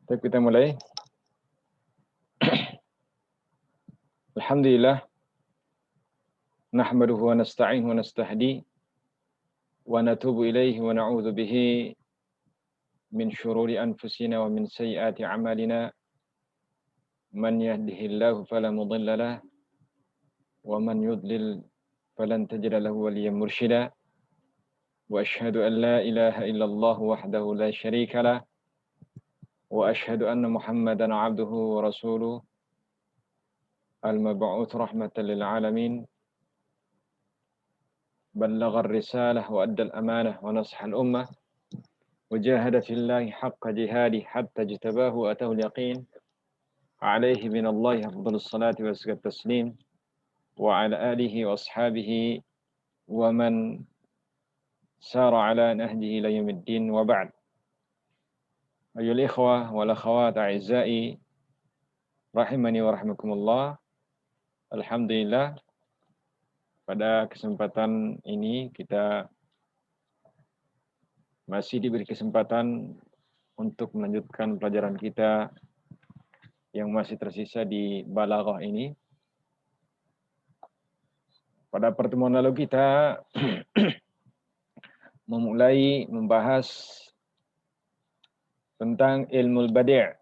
Baik, kita mulai. Alhamdulillah. Nahmaduhu wa nasta'inuhu wa nastahdi wa natubu ilaihi wa na'udzu bihi min syururi anfusina wa min sayyiati a'malina. Man yahdihillahu fala mudilla lahu wa man yudlil falan tajida lahu waliyyan mursyida. Wa asyhadu an la ilaha illallah wahdahu la syarika lah wa asyhadu anna Muhammadan 'abduhu wa rasuluh al-mab'uts rahmatan lil alamin. بلغ الرسالة وأدى الأمانة ونصح الأمة وجاهد في الله حق جهاده حتى اجتباه وأتاه اليقين عليه من الله أفضل الصلاة وأزكى التسليم وعلى آله وأصحابه ومن سار على نهجه إلى يوم الدين وبعد. أيها الإخوة والأخوات أعزائي rahimani wa rahimakumullah. Alhamdulillah, pada kesempatan ini kita masih diberi kesempatan untuk melanjutkan pelajaran kita yang masih tersisa di Balaghah ini. Pada pertemuan lalu kita memulai membahas tentang ilmu badi'.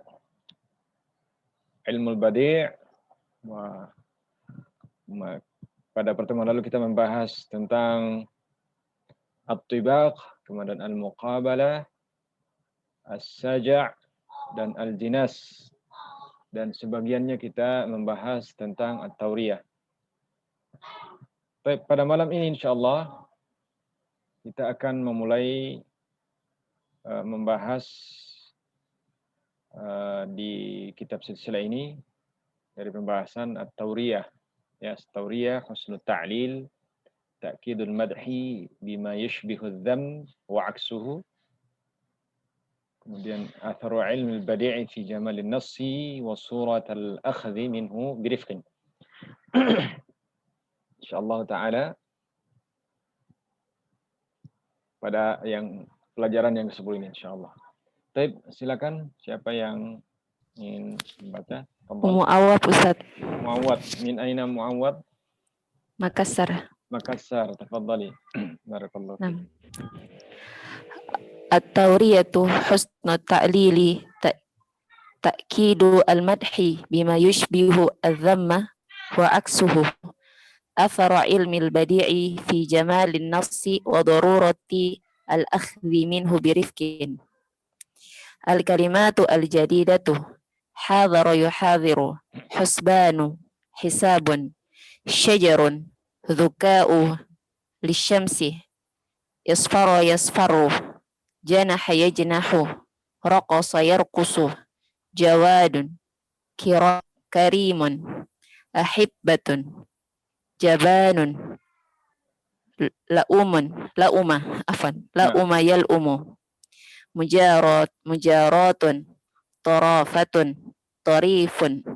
Ilmu badi'. Pada pertemuan lalu kita membahas tentang at-tibaq, kemudian al-muqabalah, as-saja' dan al-jinas. Dan sebagiannya kita membahas tentang at-tawriyah. Pada malam ini insyaallah kita akan memulai membahas di kitab silsilah ini dari pembahasan at-tawriyah. Ya, at-tawriyah husnul ta'lil, ta'kidul madhi bima yushbihu adh-dhamm wa 'aksuhu. Kemudian atharu ilmi al-badi' fi jamal an-nassi wa surat al-akhdhi minhu birifqin. Insyaallah taala pada pelajaran yang ke-10 ini insyaallah. Baik, silakan siapa yang ingin membaca? Muawwad Ustaz. Muawwad, min aina Muawwad? Makassar. Makassar, tafadhali. Barakallahu fiik. At-tawriyatu husnul ta'lili ta'kidu al-madhi bima yushbihu adh-dhamma wa aksuhu. Athara ilmi al-badi'i fi jamal an-nassi wa darurati al-akhdhi minhu birifqin. Al-kalimatu al-jadidatu hadhara yuhadhiru, husbanu, hisabun, syajarun, dhuka'u, lisyamsi, yasfara yasfaru, janaha yajnahu, raqasa yarqusu, jawadun, karimun, ahibbatun, jabanun, lauma yal'umu, mujaratun, tarafatun, tarifun,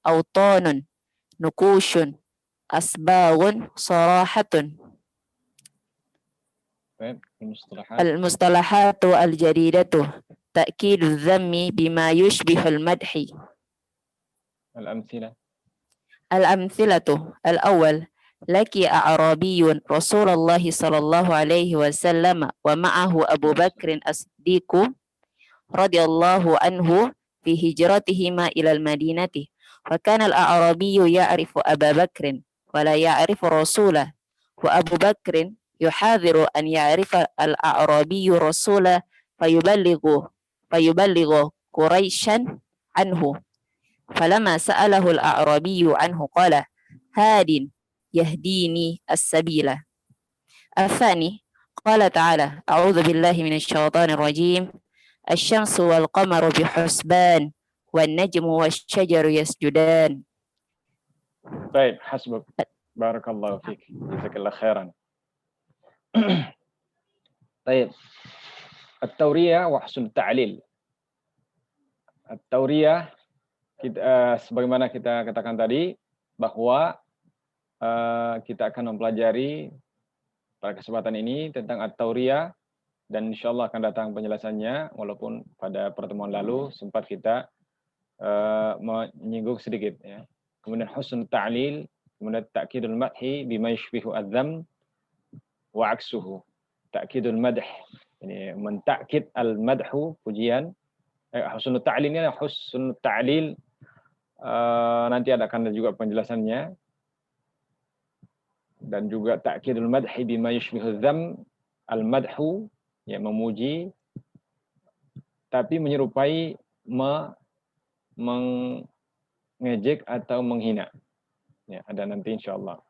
autanun, nukushun, asbagun, sarahatun. Al-mustalahatu al-jadidatu ta'kidu dhammi bima yushbihul madhi. Al-amthilatu al-awwal laki a'rabiyun Rasulullah sallallahu alaihi wasallam wa ma'ahu Abu Bakrin as-Siddiq radhiyallahu anhu fi hijratihima ila al-Madinati. Wa kana al-a'rabiyyu ya'rifu Abu Bakrin wa la ya'rifu Rasulah wa Abu Bakrin yuhadhiru an ya'rifa al-a'rabiyyu Rasulah fayuballighu Quraisyan anhu. Falamma sa'alahu al-a'rabiyyu anhu qala hadin yahdini as-sabila. Athani qala ta'ala a'udzu billahi minasy syaithanir rajim. Asy-syamsu wal qamaru bihusban wan najmu wasy-syajaru yasjudan. Baik, hasbuk. Barakallahu fiik. Jazakallahu khairan. Baik. At-tawriyah wa husnul ta'lil. At-tawriyah sebagaimana kita katakan tadi bahwa kita akan mempelajari pada kesempatan ini tentang at-tawriyah dan insyaallah akan datang penjelasannya, walaupun pada pertemuan lalu sempat kita menyinggung sedikit ya. Kemudian husnul ta'lil, kemudian ta'kidul madhi bima yushbihu adzam wa aksuhu. Ta'kidul madh, ini mentakid al madhu, pujian. Husnul ta'lil ini husnul ta'lil, nanti akan ada juga penjelasannya. Dan juga ta'kidul madhi bima yushbihu adzam, al madhu, ya memuji tapi menyerupai mengejek atau menghina. Ya, ada nanti insyaallah.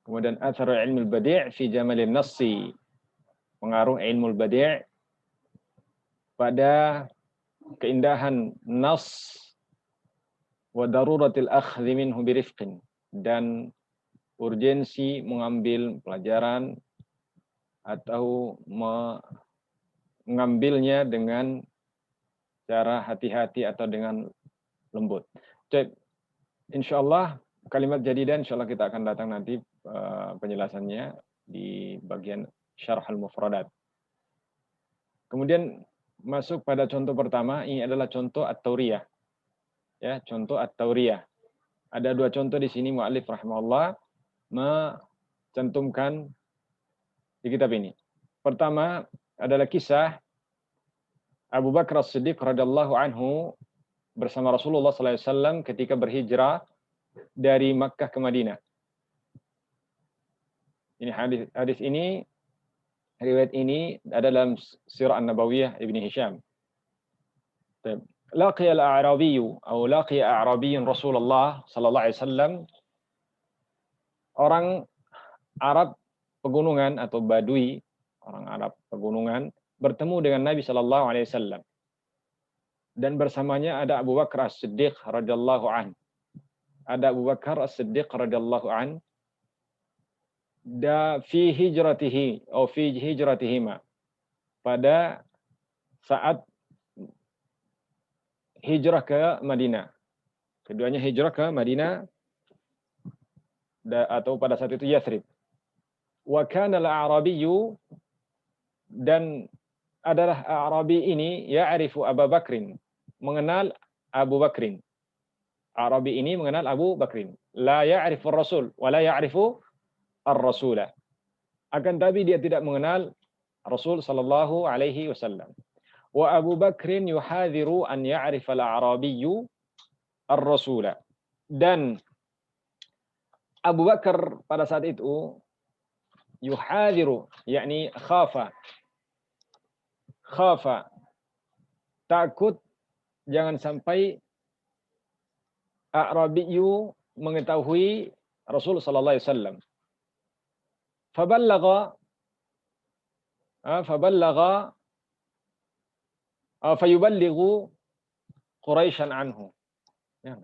Kemudian atharu ilmu al-badi' fi jamalin nassi. Pengaruh ilmu al-badi' pada keindahan nas wa daruratil akhdhi minhu birifqin, dan urgensi mengambil pelajaran atau mengambilnya dengan cara hati-hati atau dengan lembut. Jadi, insyaallah kalimat jadidan insyaallah kita akan datang nanti penjelasannya di bagian syarh al-mufradat. Kemudian masuk pada contoh pertama, ini adalah contoh at-tauriyah. Ya, contoh at-tauriyah. Ada dua contoh di sini mu'allif rahimahullah mencantumkan di kitab ini. Pertama adalah kisah Abu Bakar As-Siddiq radhiyallahu anhu bersama Rasulullah sallallahu alaihi wasallam ketika berhijrah dari Makkah ke Madinah. Ini hadis ini, riwayat ini ada dalam Sirah An-Nabawiyah Ibn Hisham. Laqiya al-a'rabiyyu atau laqiya a'rabiyyun Rasulullah sallallahu alaihi wasallam. Orang Arab pegunungan atau Badui, orang Arab pegunungan bertemu dengan Nabi sallallahu alaihi wasallam. Dan bersamanya ada Abu Bakar As-Siddiq radhiyallahu an. Ada Abu Bakar As-Siddiq radhiyallahu an fi hijratihi atau fi hijratihima, pada saat hijrah ke Madinah. Keduanya hijrah ke Madinah atau pada saat itu Yathrib. Wa kana al-a'rabiyyu, dan adalah Arabi ini ya'rifu Abu Bakrin, mengenal Abu Bakrin. Arabi ini mengenal Abu Bakrin. La ya'rifu ar-Rasul wa la ya'rifu ar-Rasulah. Akan tapi dia tidak mengenal Rasul sallallahu alaihi wasallam. Wa Abu Bakrin yuhadhiru an ya'rifa al-Arabiyyu ar-Rasulah. Dan Abu Bakar pada saat itu yuhadhiru, yakni khafa, takut jangan sampai A'rabiyyu mengetahui Rasul sallallahu alaihi wasallam. Fayuballighu Quraisyan anhu. Ya.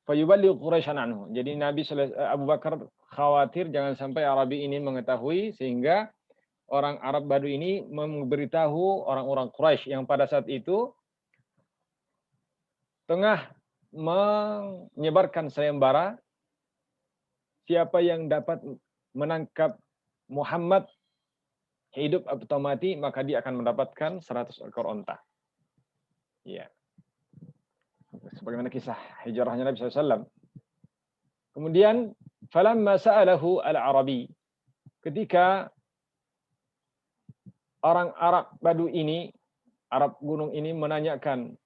Fayuballighu Quraisyan anhu. Jadi Abu Bakar khawatir jangan sampai Arabi ini mengetahui, sehingga orang Arab Badu ini memberitahu orang-orang Quraisy yang pada saat itu tengah menyebarkan sayembara, siapa yang dapat menangkap Muhammad hidup atau mati, maka dia akan mendapatkan 100 ekor onta. Ya. Sebagaimana kisah hijrahnya Nabi SAW. Kemudian, falamma sa'alahu al-Arabi, ketika orang Arab Badu ini, Arab gunung ini menanyakan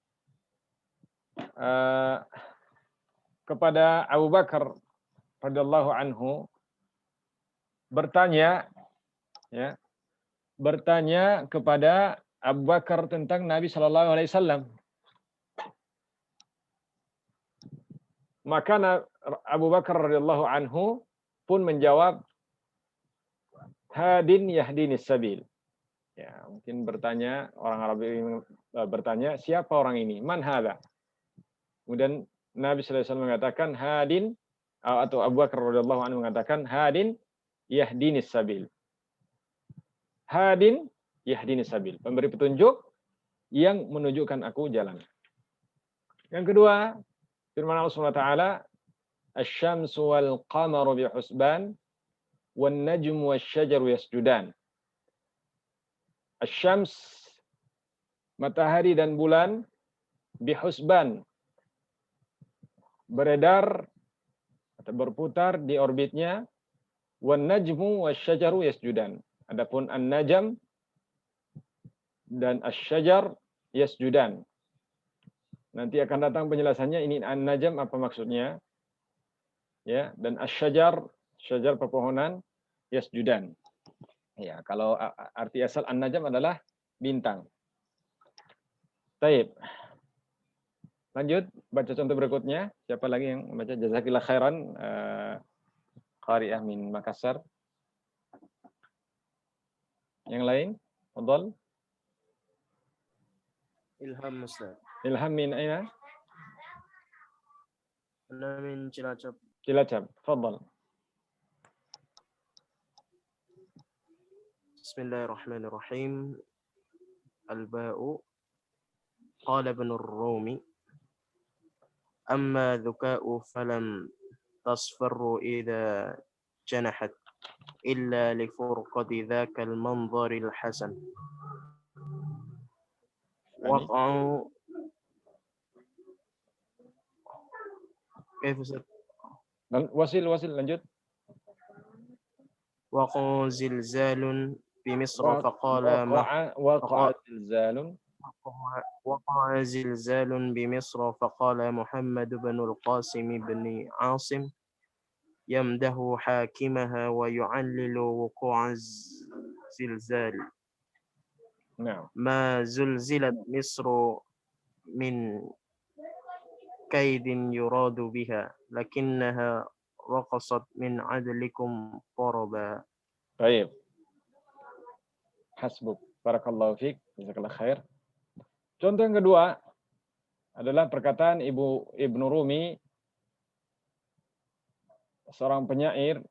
kepada Abu Bakar radhiyallahu anhu, bertanya kepada Abu Bakar tentang Nabi sallallahu alaihi wasallam. Maka Abu Bakar radhiyallahu anhu pun menjawab, hadin yahdinis sabil. Ya, mungkin bertanya, orang Arab ini bertanya, siapa orang ini? Man hadza? Kemudian Nabi sallallahu alaihi wasallam mengatakan hadin, atau Abu Bakar radhiyallahu anhu mengatakan hadin yahdinis sabil. Hadin yahdinis sabil, pemberi petunjuk yang menunjukkan aku jalan. Yang kedua, firman Allah Subhanahu wa taala, asy-syamsu wal qamaru bihusban wan najmu wasyajaru yasjudan. Asyams, matahari dan bulan, bihusban, beredar atau berputar di orbitnya, wan najmu wasyajaru yasjudan. Adapun an-najm dan asyajar yasjudan. Nanti akan datang penjelasannya, ini an-najm apa maksudnya. Ya, dan asyajar, syajar pepohonan, yasjudan. Ya, kalau arti asal an-najm adalah bintang. Baik. Lanjut, baca contoh berikutnya. Siapa lagi yang membaca? Jazakillah khairan. Qari'ah min Makassar. Yang lain? Fadhal. Ilham Ustaz. Ilham min aina? Ana min Cilacap. Cilacap. Fadhal. Bismillahirrahmanirrahim. Al-ba'u. Qala ibn ar-Rumi. Amma dhuka'u falam tasfarru idha janahat illa li furqati dhaka al-manzari al-hasan. Waqa'u كيف Ustaz? Wasil lanjut. وقع زلزال بمصر فقال وقع زلزال وقع زلزال بمصر فقال محمد بن القاسم بن عاصم يمده حاكمها ويعلل وقوع الزلزال. نعم. ما زلزلت مصر من كيد يراد بها لكنها رقصت من عدلكم طربا. Baik. Hasbuk. Barakallahu fiik. Jazakallah khair. Contoh yang kedua adalah perkataan Ibnu Rumi, seorang penyair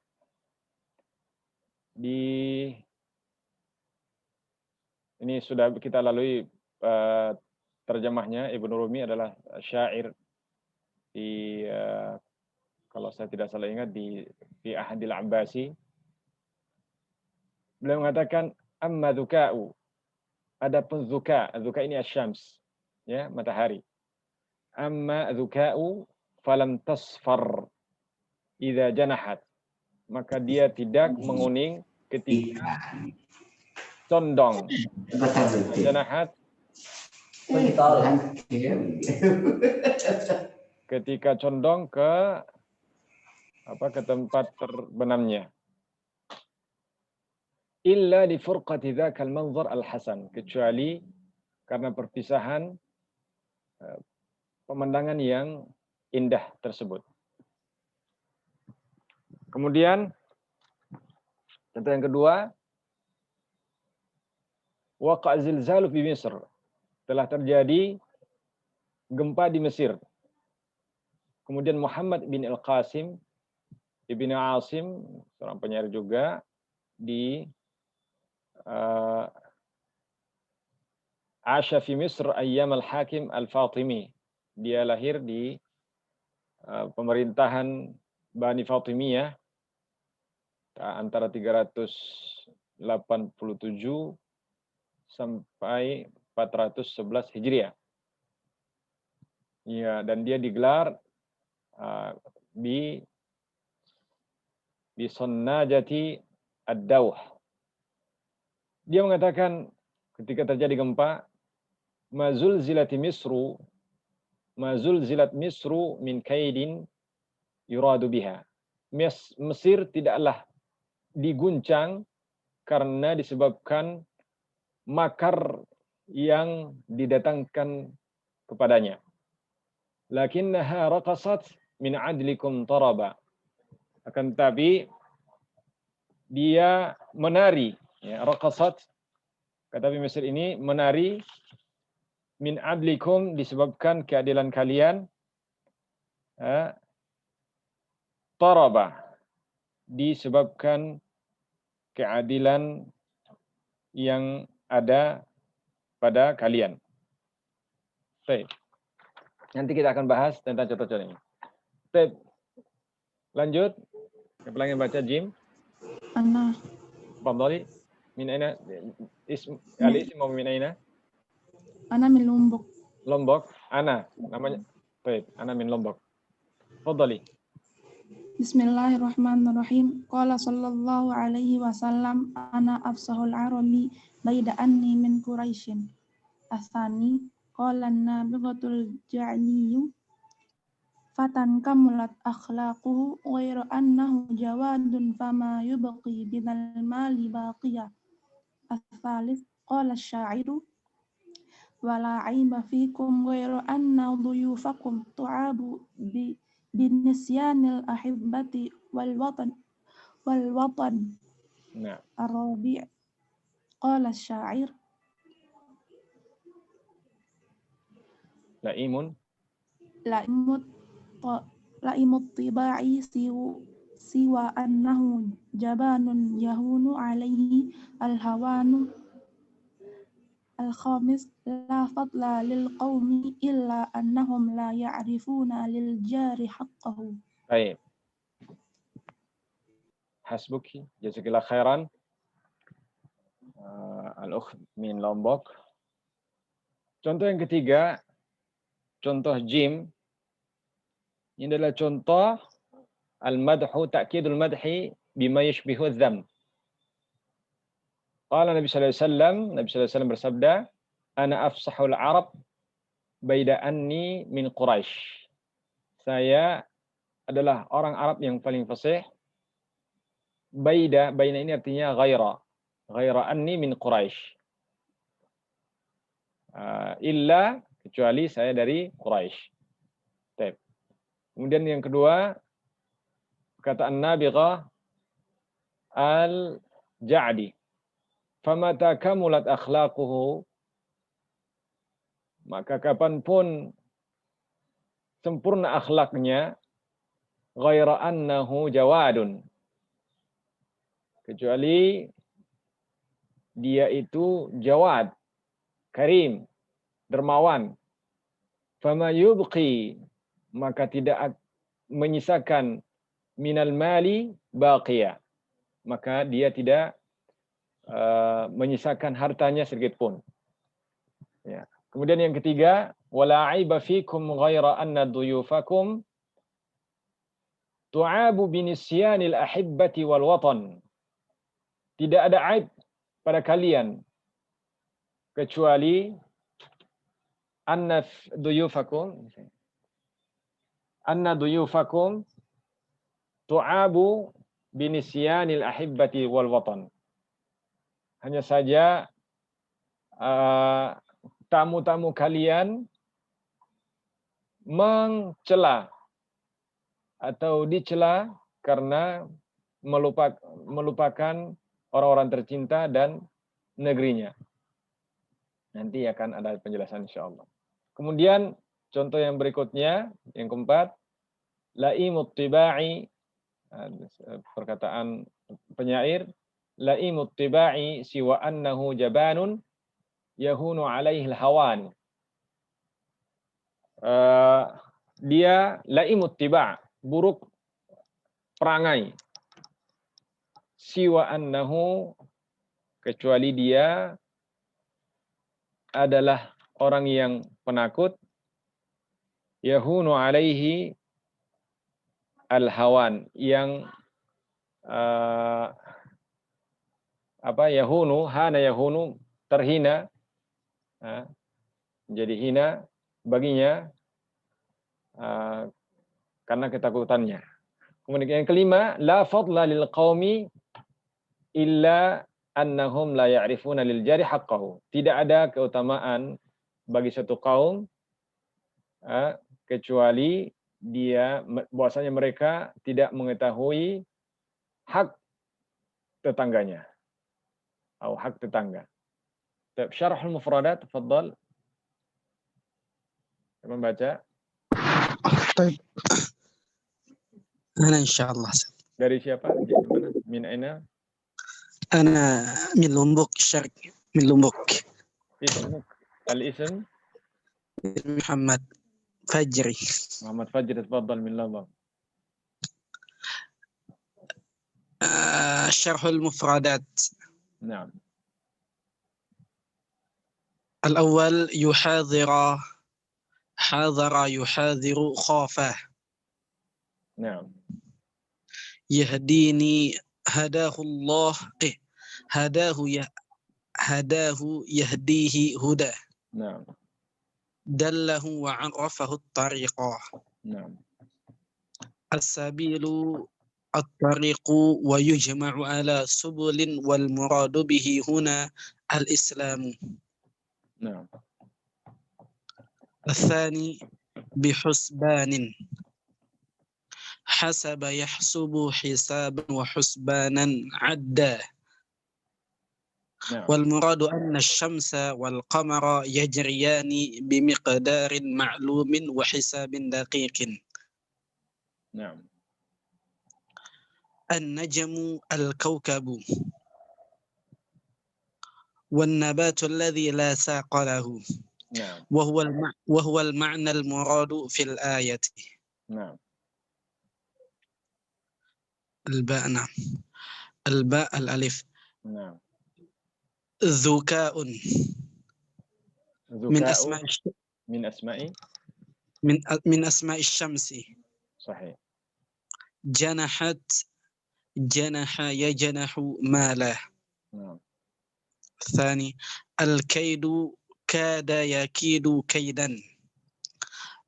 ini sudah kita lalui terjemahnya. Ibnu Rumi adalah syair di kalau saya tidak salah ingat di Ahadil Abbasi. Beliau mengatakan amma dzuka'u, adapun dzuka ini asyams, ya, matahari. Amma dzuka'u falam tasfar idza janahat, maka dia tidak menguning ketika condong. Janahat, ketika condong ke tempat terbenamnya. Illa li furqati dzakal manzar al-hasan, kecuali karena perpisahan pemandangan yang indah tersebut. Kemudian contoh yang kedua, waqa' zilzalu fi Misr, telah terjadi gempa di Mesir. Kemudian Muhammad bin Al-Qasim ibn Asim, seorang penyair juga, di Asha fi Misr ayyam al-Hakim al-Fatimi. Dia lahir di pemerintahan Bani Fatimiyah antara 387 sampai 411 Hijriah. Ya, dan dia digelar di Sonnajati ad-Dawh. Dia mengatakan ketika terjadi gempa, mazul zilat Misru min kaidin yuradu biha. Mesir tidaklah diguncang karena disebabkan makar yang didatangkan kepadanya. Lakinnaha raqasat min adlikum taraba. Akan tetapi dia menari, ya, raqasat, kata Mesir ini menari, min adlikum, disebabkan keadilan kalian, taraba, disebabkan keadilan yang ada pada kalian. Baik. Nanti kita akan bahas tentang contoh-contoh ini. Baik. Lanjut. Siapa lagi yang baca, Jim? Ana. Fadhali. Min aina al-ism min aina? Ana min Lombok. Lombok. Ana namanya. Baik, ana min Lombok. Fadhali. Bismillahirrahmanirrahim. Qala sallallahu alaihi wasallam ana afsahul arabi baida anni min Quraisyin. Asani qala an-nabighatul ja'liyyu fatan kamulat akhlaquhu ghairu annahu jawadun fama yubqi binal mali baqiya. As-salis qala asy-sya'iru wala aiba fikum ghairu anna dhuyufakum tu'abu binisyanil ahibbati wal watan Nah, ar-rabi' qala asy-sya'ir laimun. Laimut tiba'i siwa annahu jabanun yahunu alaihi al-hawanu. Al-khamis la fadla lil qaumi illa annahum la ya'rifuna lil jari haqqahu. Baik. Hasbuki, jazakallah khairan. Al-ukht min Lombok. Contoh yang ketiga, contoh jim. Ini adalah contoh al-madhu, ta'kidul madhi bima yashbihu dzam. Qala Nabi sallallahu alaihi wasallam bersabda, "Ana afsahul Arab baida anni min Quraisy." Saya adalah orang Arab yang paling fasih. Baida ini artinya ghaira anni min Quraisy. Illa, kecuali saya dari Quraisy. Baik. Kemudian yang kedua, perkataan Nabigha al-Ja'di. Famata kamulat akhlaquhu, maka kapanpun sempurna akhlaknya, ghaira annahu jawadun, kecuali dia itu jawad, karim, dermawan. Fama yubqi, maka tidak menyisakan minal mali baqiya, maka dia tidak menyisakan hartanya sedikit pun. Ya. Kemudian yang ketiga, wala aiba fikum ghaira anna duyufakum tu'abu binisyanil ahibbati wal watan. Tidak ada aib pada kalian kecuali anna duyufakum tu'abu binisyanil ahibbati wal watan. Hanya saja tamu-tamu kalian mencela atau dicela karena melupakan orang-orang tercinta dan negerinya. Nanti akan ada penjelasan insyaallah. Kemudian contoh yang berikutnya, yang keempat, laimut tiba'i, perkataan penyair, laimut tiba'i siwa annahu jabanun yahunu alaihi al-hawan. Dia laimut tiba', buruk perangai. Siwa annahu, kecuali dia adalah orang yang penakut. Yahunu alaihi al-hawan, yang yahunu, hana yahunu, terhina, menjadi hina baginya karena ketakutannya. Kemudian yang kelima, la fadla lil qaumi illa annahum la ya'rifuna lil jari haqqahu. Tidak ada keutamaan bagi satu kaum kecuali bahwasanya mereka tidak mengetahui hak tetangganya atau hak tetangga. Syarhul mufradat, tafadhal. Membaca. Baik. Ana insyaallah. Dari siapa? Min aina? Ana min Lombok, Syarq, min Lombok. Ismuk, al-ism? Muhammad Fajri. Muhammad Fajri, tafadhal min Lombok. شرح المفردات. نعم. الأول يحاذر، حاذر يحاذر خافه. نعم. يهديني هداه الله، هداه هداه يهديه هدى. نعم. دله وعرفه الطريق. نعم. السبيل الطريق ويجمع على سبل والمراد به هنا الإسلام. نعم. الثاني بحسبان، حسب يحسب حسابا وحسبانا عدا. نعم. والمراد أن الشمس والقمر يجريان بمقدار معلوم وحساب دقيق. نعم. النجم الكوكب، والنبات الذي لا ساق له، نعم. وهو المعنى المراد في الآية. نعم. الباء، نعم. الباء الألف. نعم. ذكاء من ذكاء أسماء من أسماء. من أسماء الشمس. صحيح. جنحت، جنح يجنح ماله. نعم. الثاني الكيد، كاد يكيد كيدا.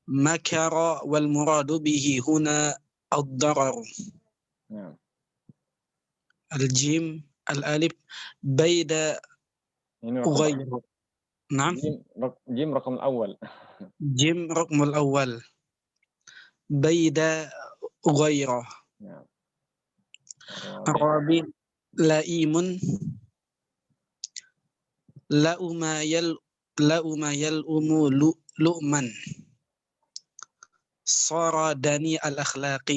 مكر والمراد به هنا الضرر. نعم. الجيم الألف بيد ini raqam غير، نعم. jim raqam al-awwal. جيم رقم الأول بيد غيره. نعم. الرابع لئيم، لأم يلؤم لؤما. صار دني الأخلاق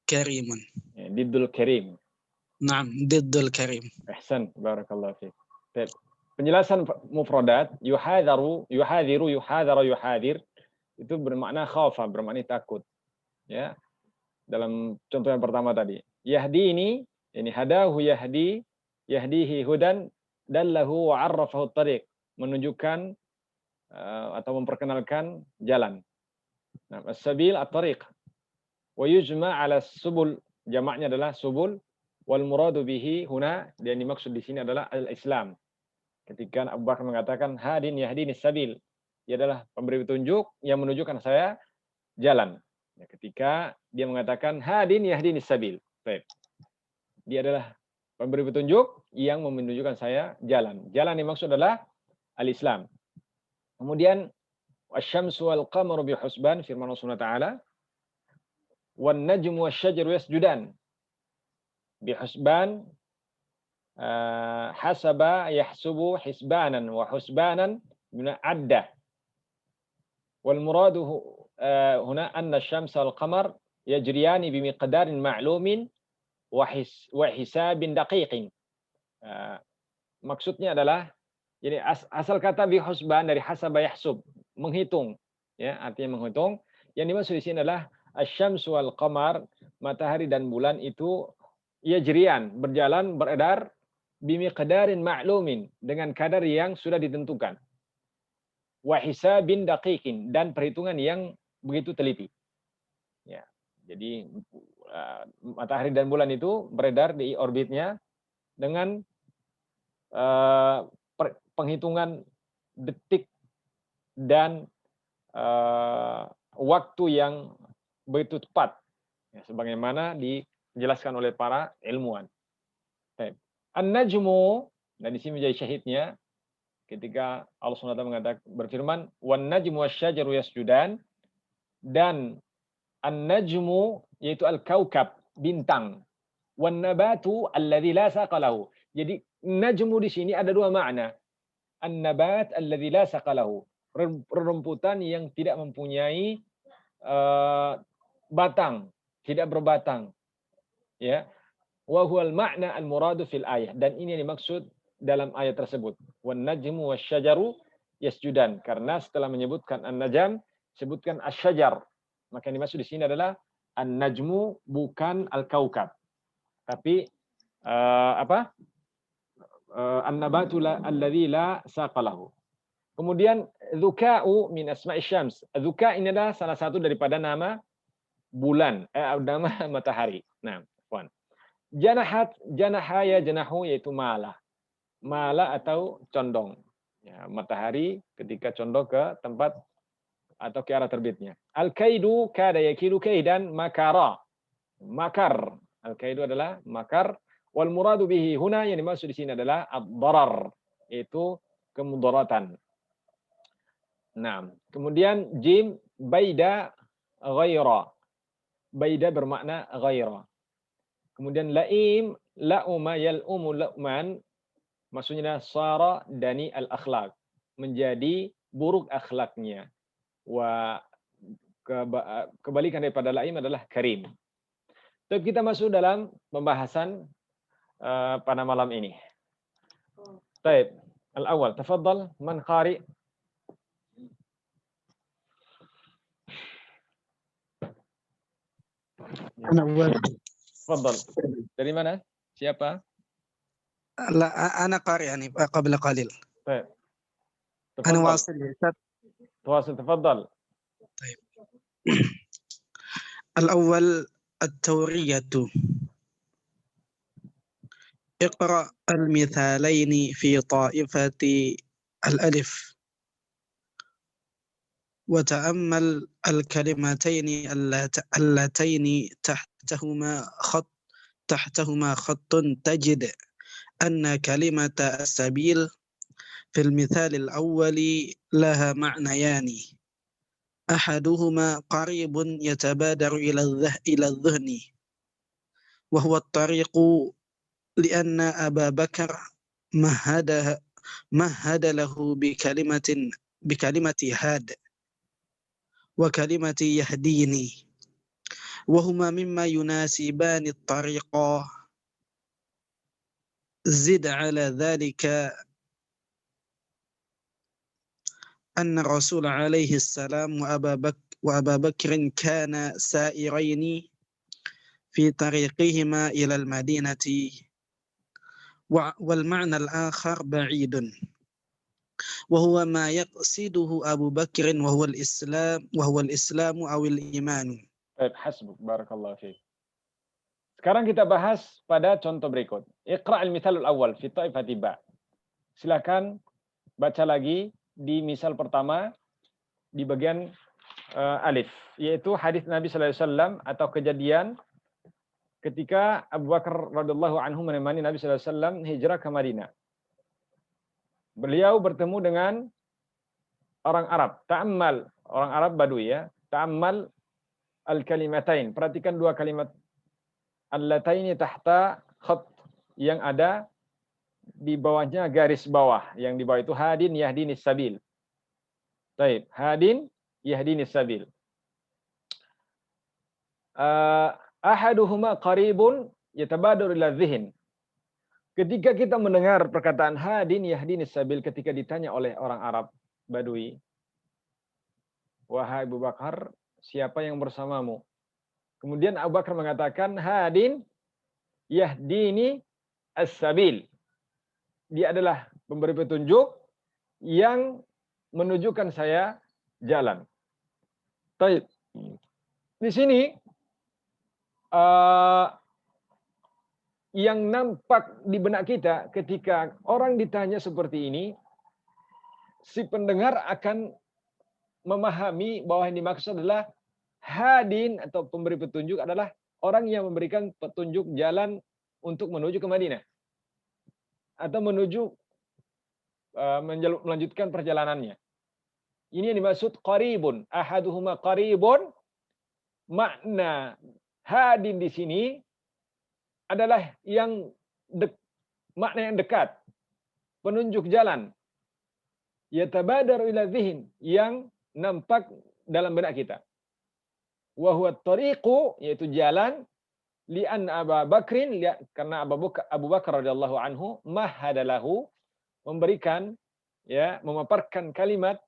كريم. Diddul Karim. نعم ضد الكريم. Ihsan, barakallahu fiik. Baik. Penjelasan mufradat yuhadharu, yuhadhiru, yuhadhara, yuhadhir itu bermakna khafa, bermakna takut. Ya. Dalam contoh yang pertama tadi, yahdini, ini hadahu yahdi, yahdihi hudan, dallahu wa 'arrafahu at-tariq, menunjukkan atau memperkenalkan jalan. Nah, as-sabil at-tariq. Wa yujma' 'ala subul, jamaknya adalah subul, wal muradu bihi huna, yang dimaksud di sini adalah al-Islam. Ketika Abu Bakar mengatakan hadin yahdini sabil, dia adalah pemberi petunjuk yang menunjukkan saya jalan. Ya, ketika dia mengatakan hadin yahdini sabil, baik. Dia adalah pemberi petunjuk yang menunjukkan saya jalan. Jalan yang dimaksud adalah al-Islam. Kemudian wasyamsu wal qamaru bihusban, firman Allah Subhanahu wa taala, wan najmu wasyajaru yasjudan bihusban, hasaba yahsubu hisbanan wa husbanan min adda. Wal muradu huna anna asy-syamsa wal qamar yajriyani bimiqdarin ma'lumin wa hisabin daqiqin. Maksudnya adalah, jadi asal kata bihusban dari hasaba yahsub, menghitung, ya, artinya menghitung. Yang dimaksud di sini adalah asy-syamsu wal qamar, matahari dan bulan itu yajriyan, berjalan, beredar, bimiqdarin ma'lumin, dengan kadar yang sudah ditentukan. Wa hisabin daqiqin, dan perhitungan yang begitu teliti. Ya. Jadi matahari dan bulan itu beredar di orbitnya dengan penghitungan detik dan waktu yang begitu tepat, ya, sebagaimana dijelaskan oleh para ilmuwan. An-najmu, nah di sini menjadi syahidnya ketika Allah SWT mengatakan, berfirman, wan najmu wasyajaru yasjudan, dan an-najmu yaitu al-kaukab, bintang, wan nabatu alladzi la saqa lahu. Jadi najmu di sini ada dua makna. An-nabat alladzi la saqa lahu, rerumputan yang tidak mempunyai batang, tidak berbatang, ya. Wa huwal ma'na al-muradu fil ayah, dan ini yang dimaksud dalam ayat tersebut. Wan najmu wasyajaru yasjudan, karena setelah menyebutkan an-najm sebutkan asy-syajar, maka yang dimaksud di sini adalah an-najmu, bukan al-kaukab, tapi an-nabatu alladzi la saqa lahu. Kemudian dzuka'u min asma'i syams. Dzuka ini adalah salah satu daripada nama bulan, nama matahari. Nah, puan. Janahat, janahaya, janahu yaitu mala. Mala atau condong. Ya, matahari ketika condong ke tempat atau ke arah terbitnya. Al-kaidu kada yakidu kaidan makara. Makar. Al-kaidu adalah makar. Wal muradu bihi huna yang dimaksud di sini adalah ad-darar, yaitu kemudaratan. Nah, kemudian jim baida ghaira. Baida bermakna ghaira. Kemudian laim lauma yal'umu la'man maksudnya sara dani al-akhlaq, menjadi buruk akhlaknya. Wa kebalikan daripada laim adalah karim. Tapi kita masuk dalam pembahasan pada malam ini. Baik, al-awwal, tafadhal man qari. أنا أول. Tafadhal. Dari mana? Siapa? لا أنا قارئ يعني قبل قليل. طيب. أنا تفضل. واصل يا أستاذ. تواصل تفضل. طيب. الأول التورية. اقرأ المثالين في طائفة الألف وتأمل الكلمتين اللتين تحتهما خط تجد أن كلمة السبيل في المثال الأول لها معنيان أحدهما قريب يتبادر إلى الذهن وهو الطريق لأن أبا بكر مهد له بكلمة هاد وكلمة يهديني وهما مما يناسبان الطريق. زد على ذلك أن الرسول عليه السلام وأبا بكر كان سائرين في طريقهما إلى المدينة والمعنى الآخر بعيد وهو ما يقصده أبو بكر وهو الإسلام أو الإيمان. Baik, hasbuk, barakallahu fiik. Sekarang kita bahas pada contoh berikut. Iqra' al-mithalul awal fi ta'ifati ba. Silakan baca lagi di misal pertama di bagian alif, yaitu hadis Nabi sallallahu alaihi wasallam atau kejadian ketika Abu Bakar radhiyallahu anhu menemani Nabi sallallahu alaihi wasallam hijrah ke Madinah. Beliau bertemu dengan orang Arab, ta'ammal, orang Arab Badui ya. Ta'ammal al-kalimatain, perhatikan dua kalimat allataini tahta khat, yang ada di bawahnya garis bawah, yang di bawah itu hadin yahdinis sabil. Baik, hadin yahdinis sabil. Ahaduhuma qaribun yatabadaru ila dzihn. Ketika kita mendengar perkataan hadin yahdinis sabil ketika ditanya oleh orang Arab Badui, wahai Abu Bakar, siapa yang bersamamu? Kemudian Abu Bakar mengatakan hadin yahdini as-sabil. Dia adalah pemberi petunjuk yang menunjukkan saya jalan. Baik. Di sini yang nampak di benak kita ketika orang ditanya seperti ini, si pendengar akan memahami bahwa yang dimaksud adalah hadin atau pemberi petunjuk adalah orang yang memberikan petunjuk jalan untuk menuju ke Madinah atau menuju melanjutkan perjalanannya. Ini yang dimaksud qaribun. Ahaduhuma qaribun. Makna hadin di sini adalah makna yang dekat, penunjuk jalan. Yatabadaru ila dzihn, yang nampak dalam benak kita. Wa huwa at-tariqu, yaitu jalan, li'an Abu Bakrin, karena Abu Bakar radhiyallahu anhu mahadalahu, memberikan, ya, memaparkan kalimat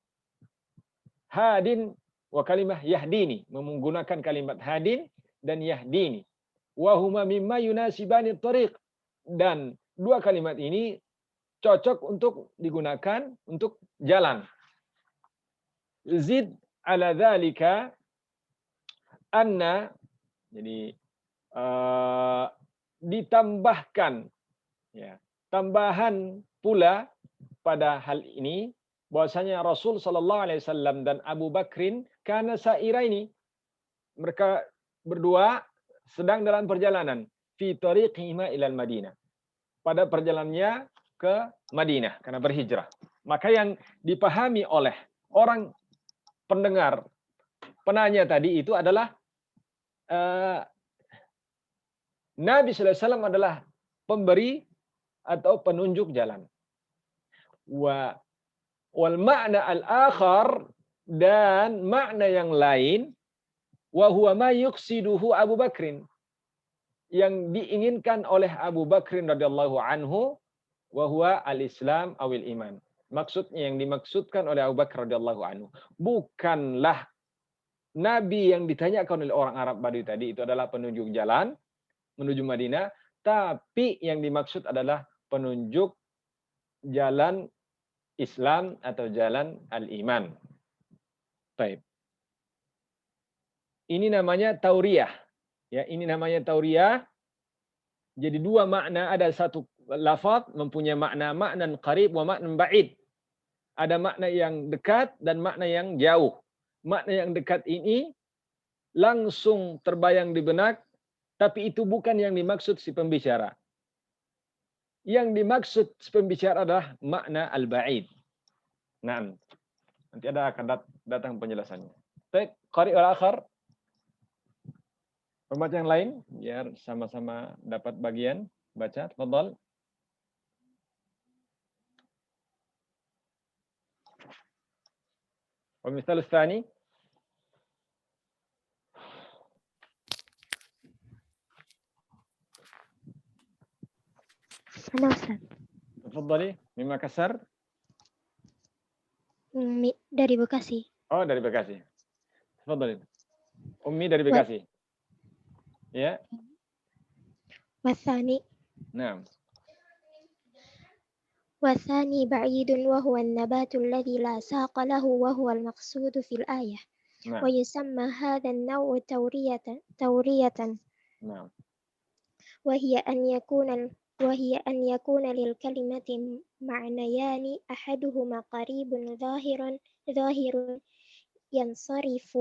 hadin wa kalimah yahdini, menggunakan kalimat hadin dan yahdini. Wa huma mimma yunasibani at-tariq, dan dua kalimat ini cocok untuk digunakan untuk jalan. Zid ala dzalika anna, jadi ditambahkan, ya, tambahan pula pada hal ini bahwasanya Rasul sallallahu alaihi wasallam dan Abu Bakrin kana sairaini, mereka berdua sedang dalam perjalanan fi tariqihima ilal Madinah, pada perjalanannya ke Madinah karena berhijrah. Maka yang dipahami oleh orang pendengar penanya tadi itu adalah Nabi sallallahu alaihi wasallam adalah pemberi atau penunjuk jalan. Wal makna al-akhar, dan makna yang lain, wa huwa ma yuqsiduhu Abu Bakrin, yang diinginkan oleh Abu Bakrin radhiyallahu anhu, wa huwa al-Islam awil iman. Maksudnya, yang dimaksudkan oleh Abu Bakar radhiyallahu anhu bukanlah Nabi yang ditanyakan oleh orang Arab Badui tadi itu adalah penunjuk jalan menuju Madinah, tapi yang dimaksud adalah penunjuk jalan Islam atau jalan al-iman. Baik. Ini namanya tauriyah. Ya, ini namanya tauriyah. Jadi dua makna, ada satu lafaz mempunyai makna qarib wa makna ba'id. Ada makna yang dekat dan makna yang jauh. Makna yang dekat ini langsung terbayang di benak, tapi itu bukan yang dimaksud si pembicara. Yang dimaksud si pembicara adalah makna al-ba'id. Nah, nanti akan datang penjelasannya. Baik, qari al-akhar. Pembaca yang lain, biar sama-sama dapat bagian baca. Tafadhal. Wa misal tsani. أنا أستاذ Tafadhali, min Makassar. dari Bekasi. Oh, dari Bekasi. Tafadhali. Ummi dari Bekasi. Ya. والثاني Naam. والثاني بعيد وهو النبات الذي لا ساق له وهو المقصود في الآية. Naam. ويسمى هذا النوع تورية Naam. وهي أن يكون للكلمة معنيان أحدهما قريب ظاهر ينصرف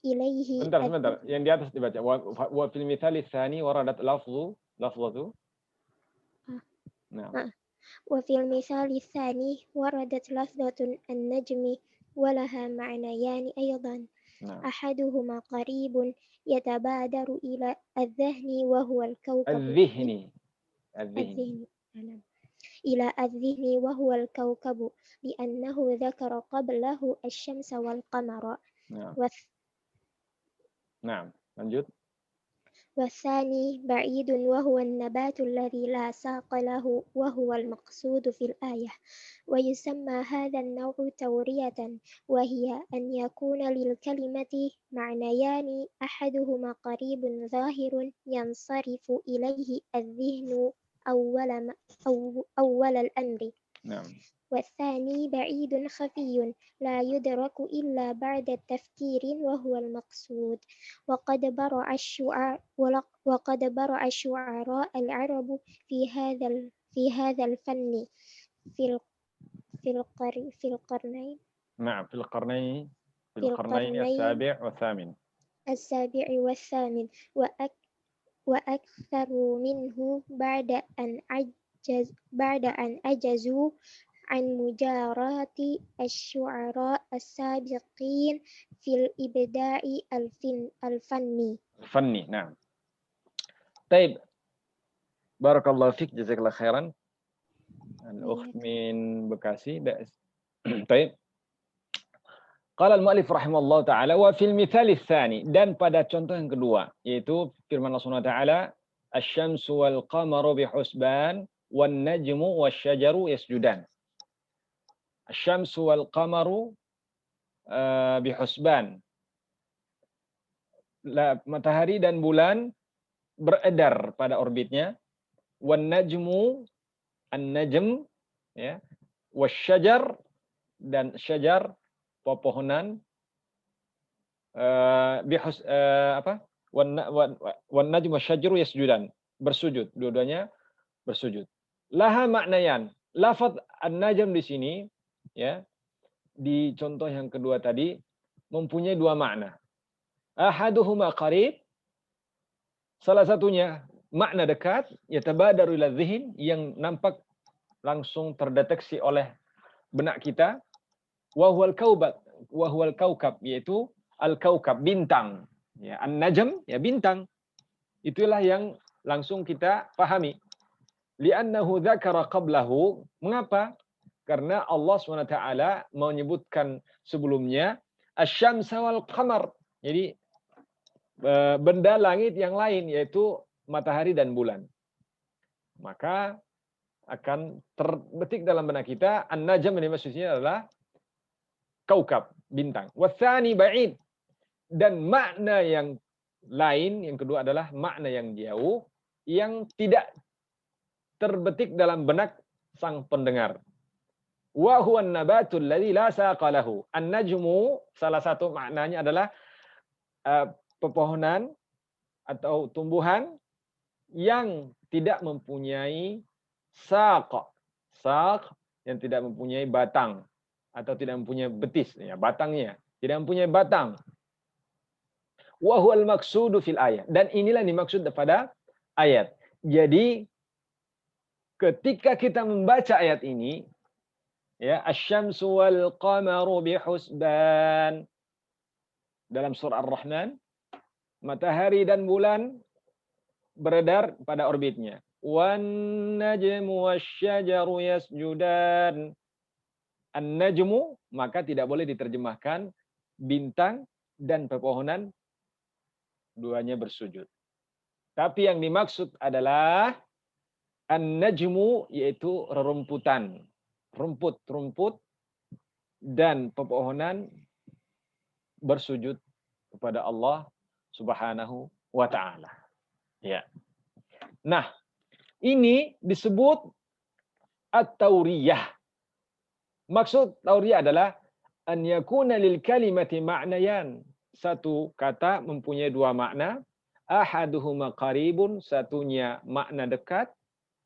إليه. Sebentar. Yang di atas dibaca. Wa fil mithali tsani waradat lafzatu. Naam. وفي المثال الثاني وردت لفظة النجم ولها معنيان أيضا. Naam. أحدهما قريب يتبادر إلى الذهن وهو الكوكب. إلى الذهن وهو الكوكب لأنه ذكر قبله الشمس والقمر. Naam. Lanjut. والثاني بعيد وهو النبات الذي لا ساق له وهو المقصود في الآية. ويسمى هذا النوع تورية وهي أن يكون للكلمة معنيان أحدهما قريب ظاهر ينصرف إليه الذهن أول الأمر. Naam. والثاني بعيد خفي لا يدرك إلا بعد التفكير وهو المقصود. وقد برع الشعراء العرب في هذا الفن في القرنين. نعم، في القرنين السابع والثامن. وأكثر منه بعد أن عجزوا عن مجاراة الشعراء السابقين في الإبداع الفني. نعم. طيب، بارك الله فيك، جزاك الله خيرا. الأخت من بكاسي. طيب. قال المؤلف رحمه الله تعالى وفي المثال الثاني، dan pada contoh yang kedua, yaitu firman Allah Subhanahu wa taala, asy-syamsu wal qamaru bihusban wan najmu wasyajaru yasjudan. Asy-syamsu wal qamaru bihusban. Matahari dan bulan beredar pada orbitnya. Wan najmu, an-najm, ya, wasyajar, dan syajar pepohonan wan najmu wasyajaru yasjudan, bersujud, dua-duanya bersujud. Laha maknayan. Lafaz an-najm di sini ya, di contoh yang kedua tadi mempunyai dua makna. Ahaduhuma qarib, salah satunya makna dekat, yatabadaru ila dzihn, yang nampak langsung terdeteksi oleh benak kita, wa huwal kaukab, yaitu al-kaukab, bintang. Ya, an-najm ya bintang. Itulah yang langsung kita pahami. Li'annahu dzakara qablahu. Mengapa? Karena Allah SWT menyebutkan sebelumnya asy-syamsa wal qamar. Jadi benda langit yang lain, yaitu matahari dan bulan. Maka akan terbetik dalam benak kita an-najm ini maksudnya adalah kaukab, bintang. Watsani ba'id, dan makna yang lain yang kedua adalah makna yang jauh yang tidak terbetik dalam benak sang pendengar. Wa huwa an-nabatul ladzi la saqa lahu. An-najmu salah satu maknanya adalah pepohonan atau tumbuhan yang tidak mempunyai saq. Saq yang tidak mempunyai batang atau tidak mempunyai betis, ya, batangnya tidak mempunyai batang. Wa huwal maqsudu fil ayat, dan inilah yang dimaksud pada ayat. Jadi ketika kita membaca ayat ini, ya, asy-syamsu wal qamaru bihusban, dalam surah Ar-Rahman, matahari dan bulan beredar pada orbitnya. Wan najmu wasyajaru yasjudan. An-najmu maka tidak boleh diterjemahkan bintang dan pepohonan duanya bersujud. Tapi yang dimaksud adalah an-najmu, yaitu rerumputan, rumput-rumput dan pepohonan bersujud kepada Allah Subhanahu wa taala. Ya. Nah, ini disebut at-tauriyah. Maksud tauriyah adalah an yakuna lil kalimati ma'nayan. Satu kata mempunyai dua makna. Ahaduhuma qaribun, satunya makna dekat.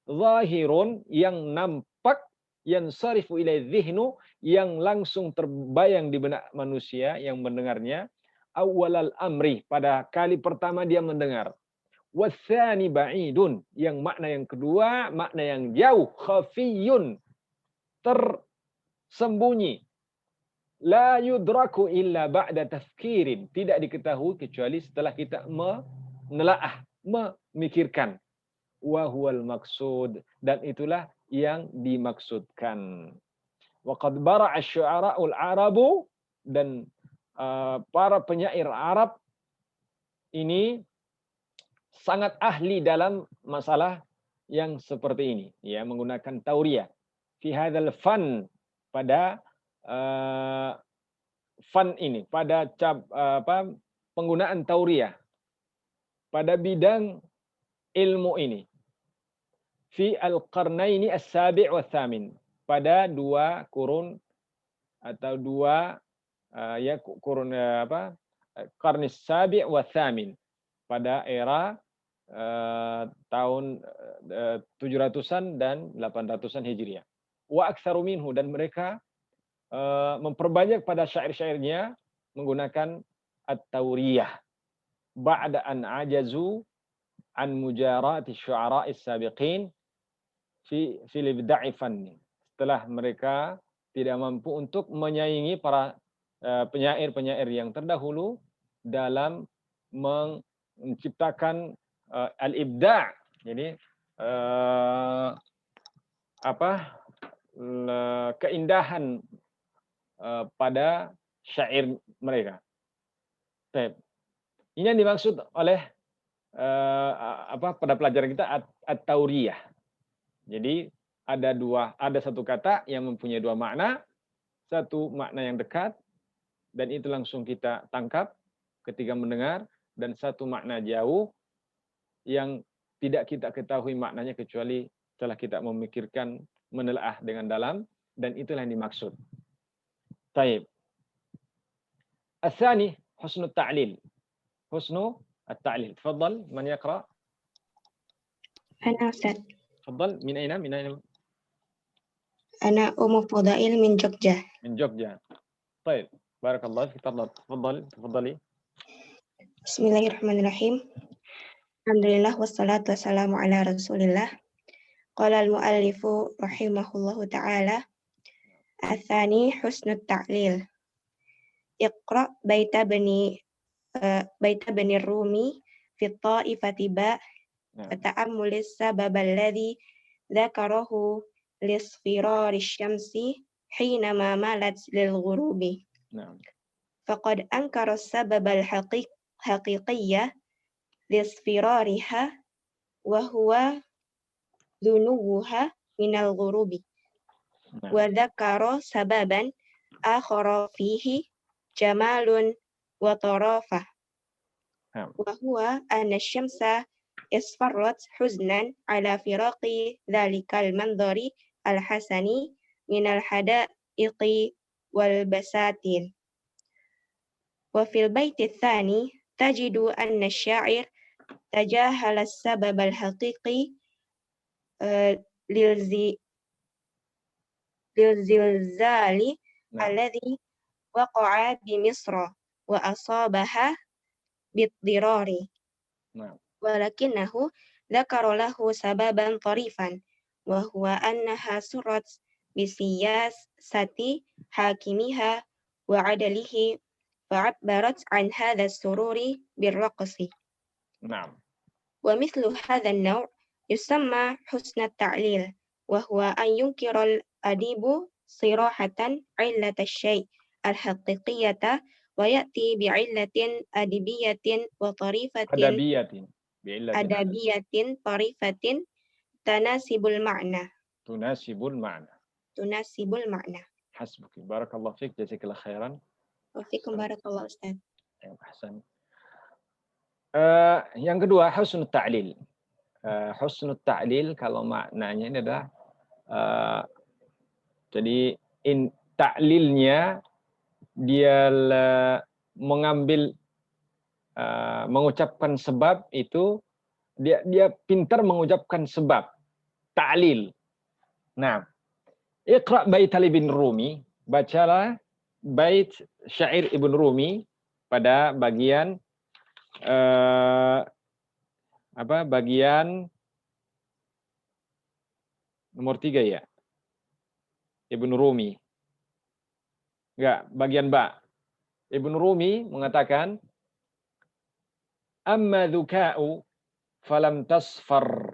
Zahirun, yang nampak. Yansarifu ilai dhihnu, yang langsung terbayang di benak manusia yang mendengarnya. Awwalal amri, pada kali pertama dia mendengar. Watsani ba'idun, yang makna yang kedua, makna yang jauh. Khafiyun, tersembunyi. La yudraku illa ba'da tafkirin, tidak diketahui kecuali setelah kita menelaah, memikirkan. Wa huwal maqsud, dan itulah yang dimaksudkan. Wa qad bara'a asy-syu'ara'ul arabu, dan para penyair Arab ini sangat ahli dalam masalah yang seperti ini, ya, menggunakan tauriyah. Fi hadzal fan, pada fan ini, pada penggunaan tauriyah pada bidang ilmu ini. Fi al-qarnaini as-sabi' wa thamin, pada dua kurun atau dua kurun qarnis sabi' wa thamin, pada era tahun 700-an dan 800-an Hijriah. Wa aktsaru minhu, dan mereka memperbanyak pada syair-syairnya menggunakan at-tauriyah. Ba'da an ajazu an mujarati syu'ara'i sabiqin fi ibda'i fanni. Setelah mereka tidak mampu untuk menyaingi para penyair-penyair yang terdahulu dalam menciptakan al-ibda'. Jadi keindahan pada syair mereka. Baik. Ini yang dimaksud oleh pada pelajaran kita at-tauriyah. Jadi ada satu kata yang mempunyai dua makna, satu makna yang dekat dan itu langsung kita tangkap ketika mendengar, dan satu makna jauh yang tidak kita ketahui maknanya kecuali setelah kita memikirkan, menelaah dengan dalam, dan itulah yang dimaksud. Taib. الثاني حسن التعليل. حسن التعليل. تفضل من يقرأ؟ أنا أستاذ. تفضل. من أين؟ من أين؟ أنا أم فضائل من جوجة. من جوجة. طيب بارك الله فيك. تفضلي. بسم الله الرحمن الرحيم. الحمد لله والصلاة والسلام على رسول الله. قال المؤلف رحمه الله تعالى: الثاني حسن التعليل. اقرأ بيت بني الرومي في الطائفة باء وتأمل السبب الذي ذكره لاصفرار الشمس حينما مالت للغروب. فقد أنكر السبب الحقيقي لاصفرارها وهو دنوها من الغروب، وذكر سببا آخر فيه جمال وطرافة، وهو أن الشمس اصفرت حزنا على فراق ذلك المنظر الحسن من الحدائق والبساتين. وفي البيت الثاني تجد أن الشاعر تجاهل السبب الحقيقي للزلزال الذي وقع بمصر وأصابها باضطرار، ولكنه ذكر له سببا طريفا، وهو أنها سرت بسياسة حاكمها وعدله، فعبرت عن هذا السرور بالرقص. ومثل هذا النوع يسمى حسن التعليل، وهو أن ينكر الأديب صراحة علة الشيء الحقيقية ويأتي بعلة أدبية وطريفة طريفة تناسب المعنى. حسبك. بارك الله فيك. جزاك الله خيرا. وفيكم بارك الله أستاذ. Yang kedua, husnul ta'lil. Husnul ta'lil kalau maknanya ini adalah jadi ta'lilnya dia mengambil mengucapkan sebab itu dia pintar mengucapkan sebab. Ta'lil. Nah, Iqra' bait Ibn Rumi, bacalah bait syair Ibn Rumi pada bagian bagian nomor 3 ya. Ibn Rumi. Enggak, bagian ba. Ibn Rumi mengatakan, amma dhuka'u falam tasfar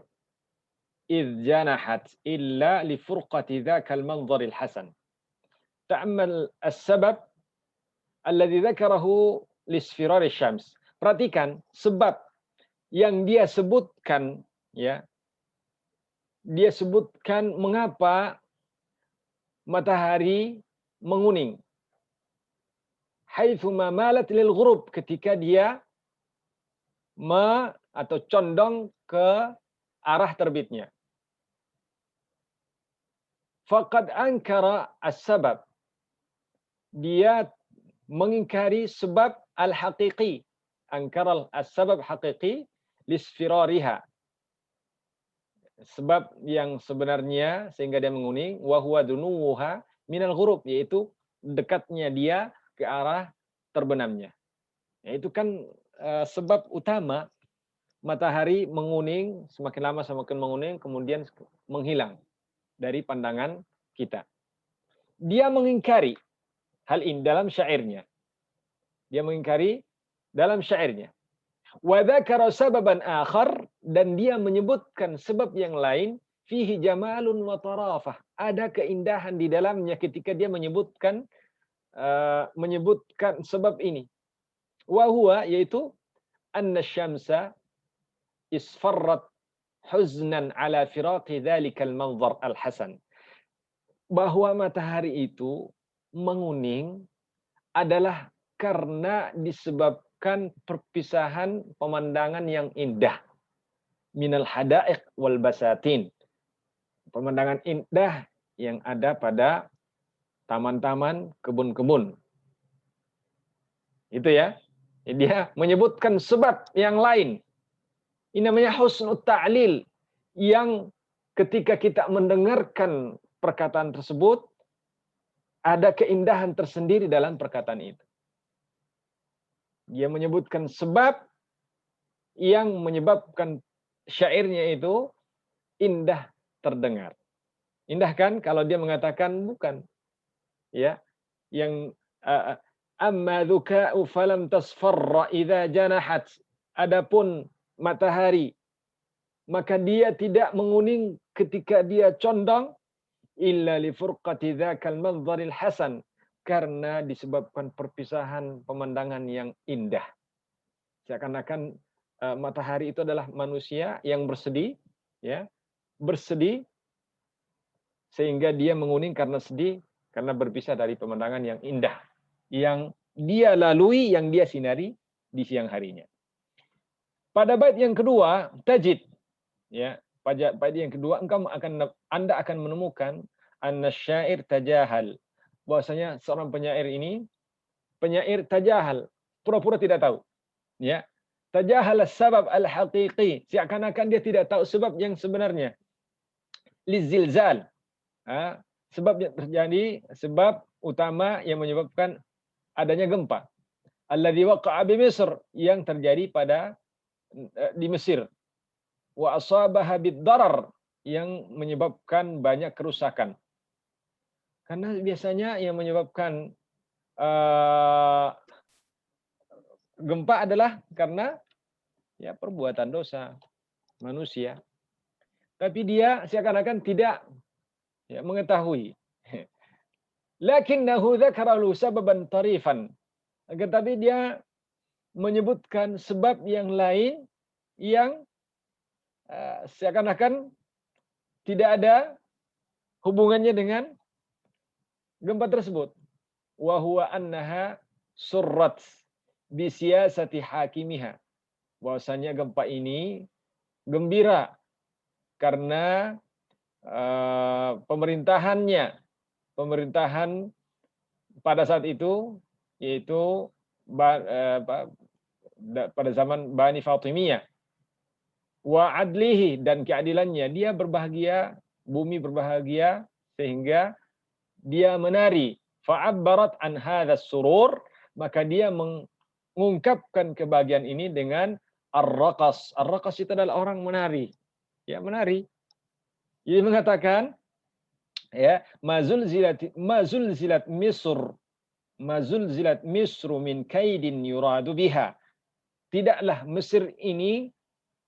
idh janahat illa li furqati dhaka al-manzar al-hasan. Ta'ammal as-sabab alladhi dhakarahu lisfirar syams. Perhatikan sebab yang dia sebutkan, ya. Dia sebutkan mengapa matahari menguning. Haitsuma malat lil ghurub, ketika dia atau condong ke arah terbitnya. Faqad ankara as-sabab. Dia mengingkari sebab al-haqiqi. Ankara as-sabab haqiqi lisfirariha. Sebab yang sebenarnya sehingga dia menguning, wa huwa dunuha minal ghurub, yaitu dekatnya dia ke arah terbenamnya. Itu kan sebab utama matahari menguning, semakin lama semakin menguning, kemudian menghilang dari pandangan kita. Dia mengingkari hal ini dalam syairnya. Wa dzakara sababan akhar, dan dia menyebutkan sebab yang lain, fihi jamalun wa tarafah. Ada keindahan di dalamnya ketika dia menyebutkan sebab ini. Wa huwa, yaitu anna syamsa isfarrat huznan ala firaqi dzalikal manzar al-hasan. Bahwa matahari itu menguning adalah karena disebabkan perpisahan pemandangan yang indah. Minal hadaiq wal basatin. Pemandangan indah yang ada pada taman-taman, kebun-kebun. Itu ya. Dia menyebutkan sebab yang lain. Ini namanya husnul ta'lil, yang ketika kita mendengarkan perkataan tersebut, ada keindahan tersendiri dalam perkataan itu. Dia menyebutkan sebab yang menyebabkan syairnya itu indah terdengar. Indah kan kalau dia mengatakan bukan. Ya, yang amma dzuka'u falam tasfarra idza janahat. Adapun matahari, maka dia tidak menguning ketika dia condong, illa li furqati dzakal manzaril hasan, karena disebabkan perpisahan pemandangan yang indah. Seakan-akan matahari itu adalah manusia yang bersedih, ya, bersedih sehingga dia menguning karena sedih, karena berpisah dari pemandangan yang indah yang dia lalui, yang dia sinari di siang harinya. Pada bait yang kedua, tajid, ya, pada bait yang kedua Anda akan menemukan anna syair tajahal, bahwasanya seorang penyair ini penyair tajahal, pura-pura tidak tahu, ya. Tajahal sabab al-haqiqi, seakan-akan dia tidak tahu sebab yang sebenarnya. Lizilzal, sebab yang terjadi, sebab utama yang menyebabkan adanya gempa. Alladzi waqa'a bi Misr, yang terjadi di Mesir. Wa asabaha bid-darar, yang menyebabkan banyak kerusakan. Karena biasanya yang menyebabkan gempa adalah karena ya perbuatan dosa manusia. Tapi dia seakan-akan tidak ya mengetahui. Lakinnahu dzakara lahu sababan tarifan. Tetapi dia menyebutkan sebab yang lain yang seakan-akan tidak ada hubungannya dengan gempa tersebut. Wa huwa annaha surrat bi siyasati hakimiha. Bahwasanya gempa ini gembira karena pemerintahan pada saat itu, yaitu pada zaman Bani Fatimiyah, wa adlihi, dan keadilannya, dia berbahagia, bumi berbahagia, sehingga dia menari. Fa'abbarat an hadzas surur, maka dia mengungkapkan kebahagiaan ini dengan ar-raqas. Ar-raqas itu adalah orang menari. Ya, menari. Jadi mengatakan ya, mazulzilat Misru min kaidin yuradu biha. Tidaklah Mesir ini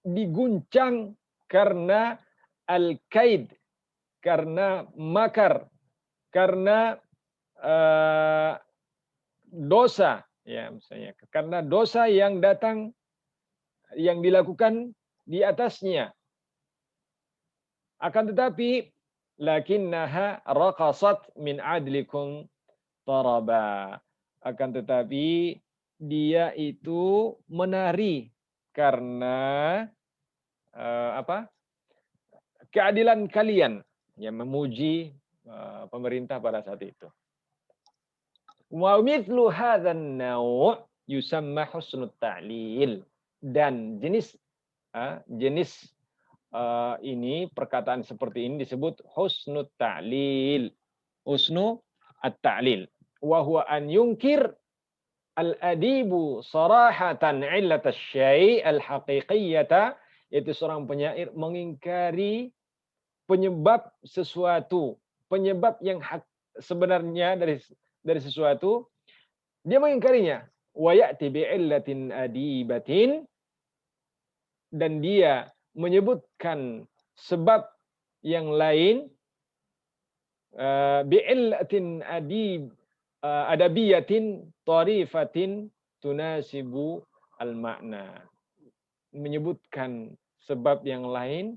diguncang karena al-kaid, karena makar, karena dosa, ya misalnya, karena dosa yang datang, yang dilakukan di atasnya. Akan tetapi lakinnaha raqasat min adlikum taraba. Akan tetapi dia itu menari karena keadilan kalian, yang memuji pemerintah pada saat itu. Wa mithlu hadzan naw' yusamma husnut ta'lil. Dan jenis ini, perkataan seperti ini disebut husnut ta'lil. Husnu at-ta'lil. Wa huwa an yunkir al-adibu sarahatan illat asy-syai' al-haqiqiyyata, yaitu seorang penyair mengingkari penyebab sesuatu, penyebab yang sebenarnya dari sesuatu, dia mengingkarinya. Wa ya'ti bi'illatin adibatin, dan dia menyebutkan sebab yang lain, bi'illatin adabiyatin tarifatin tunasibu al-makna. Menyebutkan sebab yang lain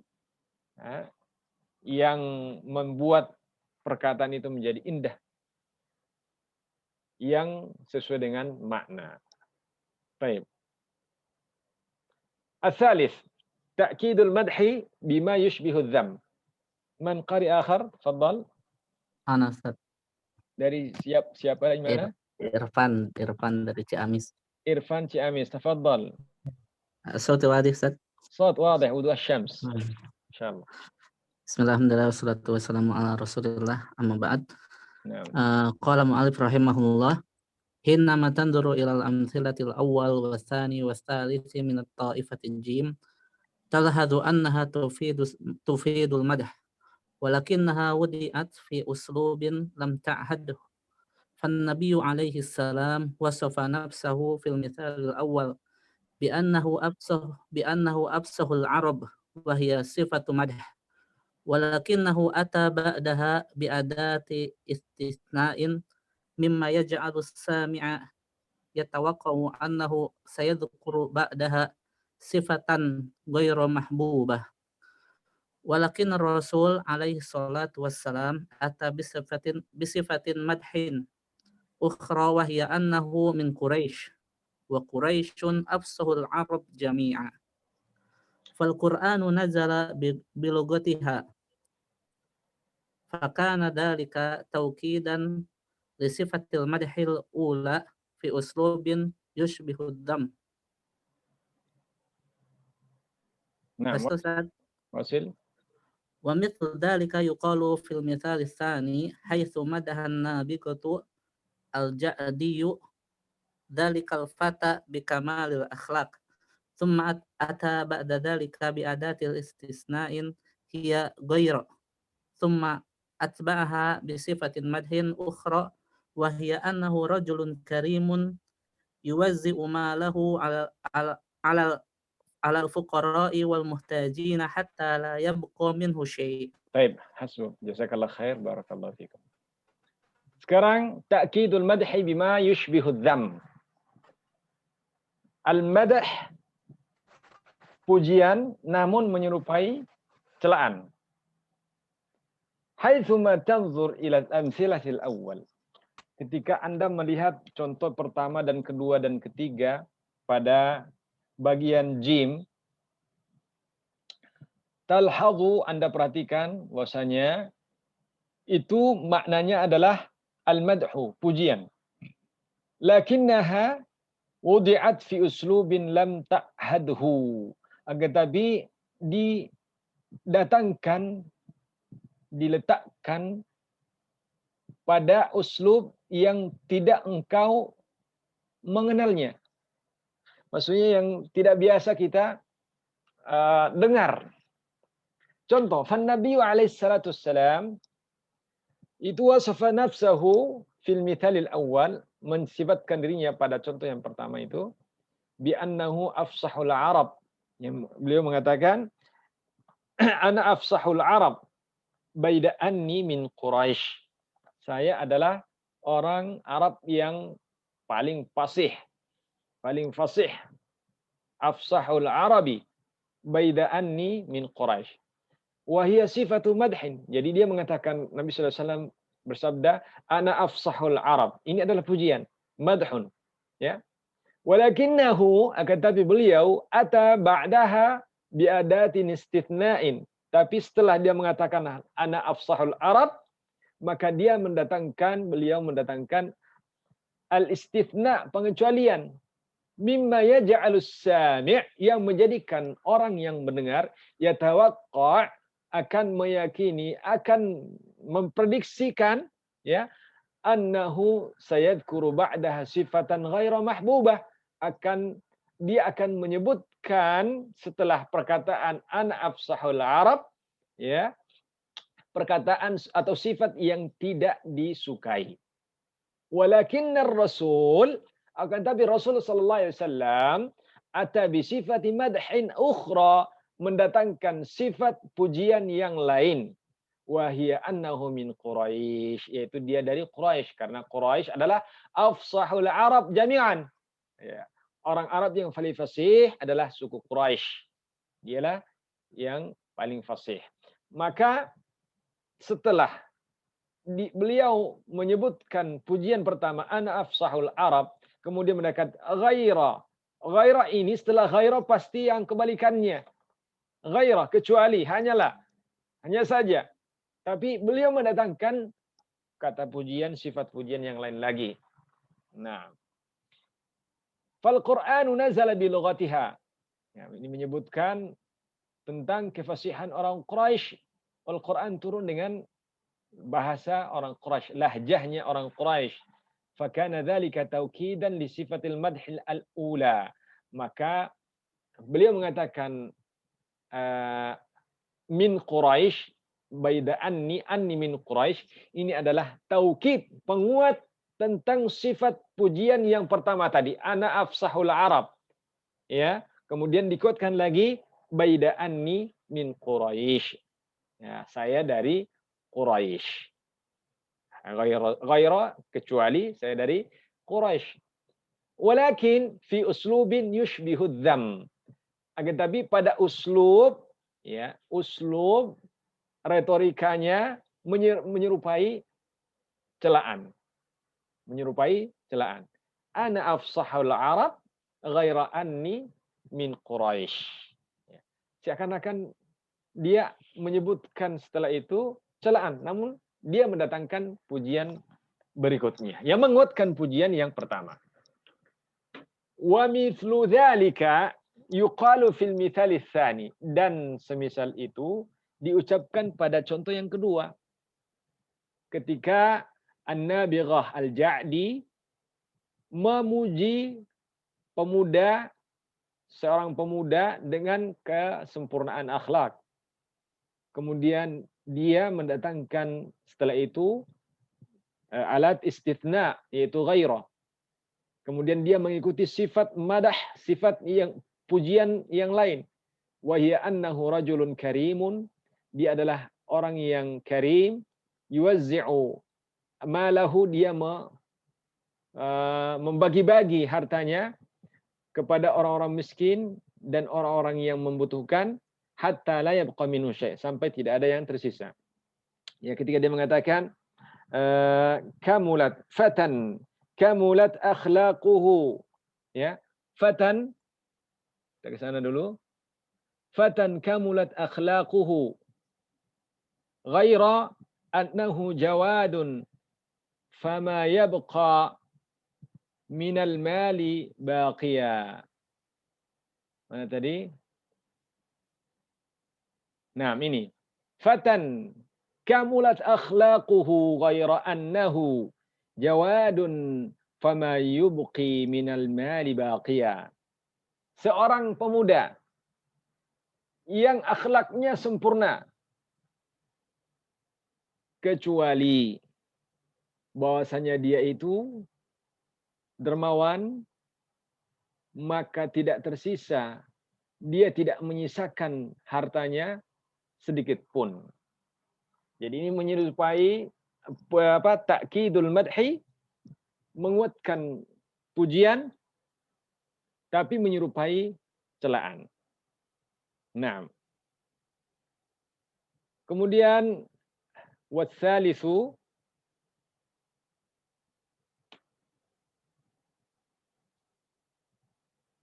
yang membuat perkataan itu menjadi indah, yang sesuai dengan makna. Baik. Al-thalith, ta'kidul madhi bima yushbihu dzam. Man qari akhar? Tafadhal. Ana Ustaz. Dari siapa dari mana? Irfan dari Ciamis. Irfan Ciamis, tafadhal. صوتي واضح أستاذ؟ صوت واضح وضوح الشمس إن شاء الله. Bismillahirrahmanirrahim. Wassalatu wassalamu ala Rasulillah. Amma ba'd. نعم. Qala mu'alif rahimahullah. Hinnama tanzuru ilal amthilatil awwal wa tsani wa tsalithi min at-ta'ifatil jim talhadu annaha tufidul madh walakinnaha wudi'at fi uslubin lam ta'hadhu. فالنبي عليه السلام وصف نفسه في المثال الأول بأنه أفصح العرب وهي صفة مدح ولكنه أتى بعدها بأداة استثناء مما يجعل السامع يتوقع أنه سيذكر بعدها صفة غير محبوبة ولكن الرسول عليه الصلاة والسلام أتى بصفة مدح أخرى وهي أنه من قريش وقريش أفصح العرب جميعا فالقرآن نزل بلغتها فكان ذلك توكيدا لصفة المدح الأولى في أسلوب يشبه الذم. نعم. واصل. ومثل ذلك يقال في المثال الثاني حيث مدح النابغة الجعدي ذلك الفتى بكمال الأخلاق ثم أتى بعد ذلك بأداة الاستثناء هي غير ثم أتبعها بصفة مدح أخرى وهي أنه رجل كريم يوزع ماله على الفقراء والمحتاجين حتى لا يبقى منه شيء. طيب حسبك جزاkallah khair barakallahu fikum. Sekarang ta'kidul madhi bima yushbihu dzam. Al-madh pujian namun menyerupai celaan. Haitsuma tanzur ila al-amthilatil awwal. Ketika Anda melihat contoh pertama dan kedua dan ketiga pada bagian jim, talhadhu, Anda perhatikan bahwasanya itu maknanya adalah al-madhu, pujian. Lakinnaha wudi'at fi uslubin lam ta'hadhu. Akan tapi diletakkan pada uslub yang tidak engkau mengenalnya. Maksudnya yang tidak biasa kita dengar. Contoh, Nabi alaihi salatu wassalam itu wasafa nafsahu fil mithalil awal, mensifatkan dirinya pada contoh yang pertama itu bi annahu afsahul arab. Yang beliau mengatakan ana afsahul arab baida anni min Quraisy. Saya adalah orang Arab yang paling fasih. Paling fasih. Afsahul arabi baida anni min Quraisy. Wahia sifatu madhin. Jadi dia mengatakan, Nabi SAW bersabda, ana afsahul arab. Ini adalah pujian, madhun. Ya. Walakinnahu, akan tapi beliau, ata ba'daha biadatin istithna'in. Tapi setelah dia mengatakan, ana afsahul arab, maka beliau mendatangkan al-istithna, pengecualian. Mimma yaj'alus sami' yang menjadikan orang yang mendengar yatawaqqa' akan meyakini, akan memprediksikan ya annahu sayadhkuru ba'daha sifatan ghaira mahbubah, dia akan menyebutkan setelah perkataan ana afsahul arab ya perkataan atau sifat yang tidak disukai. Walakinnar rasul, akan tapi Rasul sallallahu alaihi wasallam ata bi sifati madhin ukhra, mendatangkan sifat pujian yang lain. Wahia annahu min Quraisy, yaitu dia dari Quraisy, karena Quraisy adalah afsahul Arab jami'an. Ya. Orang Arab yang paling fasih adalah suku Quraisy. Dialah yang paling fasih. Maka setelah beliau menyebutkan pujian pertama ana afsahul Arab, kemudian mendekat ghaira. Ghaira ini setelah ghaira pasti yang kebalikannya. Ghaira, kecuali, hanyalah, hanya saja. Tapi beliau mendatangkan kata pujian, sifat pujian yang lain lagi. Nah, fal Qur'anu nazala bi lughatiha. Ya, ini menyebutkan tentang kefasihan orang Quraisy. Al-Quran turun dengan bahasa orang Quraisy, lahjahnya orang Quraisy. Fakana dzalika taukidan li sifatil madhil al-ula. Maka beliau mengatakan min Quraisy, baida anni min Quraisy, ini adalah taukid, penguat tentang sifat pujian yang pertama tadi, ana afsahul Arab. Ya, kemudian dikuatkan lagi baida anni min Quraisy. Ya, saya dari Quraisy. Ghaira kecuali saya dari Quraisy. Walakin fi uslubin yushbihu dzam. Akan tapi pada uslub, ya, uslub retorikanya menyerupai celaan. Menyerupai celaan. Ana afsahul Arab ghaira anni min Quraisy. Ya. Seakan-akan dia menyebutkan setelah itu celaan, namun dia mendatangkan pujian berikutnya yang menguatkan pujian yang pertama. Wa mithlu dzalika yuqalu fil mithal tsani, dan semisal itu diucapkan pada contoh yang kedua ketika An-Nabighah Al-Ja'di memuji pemuda, seorang pemuda dengan kesempurnaan akhlak. Kemudian dia mendatangkan setelah itu alat istitsna, yaitu ghairah. Kemudian dia mengikuti sifat madah, sifat yang pujian yang lain. Wa hiya annahu rajulun karimun, dia adalah orang yang karim, yuwazzi'u malahu, dia membagi-bagi hartanya kepada orang-orang miskin dan orang-orang yang membutuhkan, hatta la yabqa minhu syai', sampai tidak ada yang tersisa. Ya, ketika dia mengatakan kamulat fatan kamulat akhlaquhu, ya, fatan, kita ke sana dulu. Fatan kamulat akhlaquhu ghaira annahu jawadun fama yabqa minal mali baqiya. Mana tadi? Nah, ini. Fatan kamulat akhlaquhu ghaira annahu jawadun fama yubqi minal mali baqiya. Seorang pemuda yang akhlaknya sempurna, kecuali bahwasanya dia itu dermawan, maka tidak tersisa, dia tidak menyisakan hartanya sedikit pun. Jadi ini menyerupai ta'kidul madhi, menguatkan pujian tapi menyerupai celaan. Nah, kemudian watsalisu,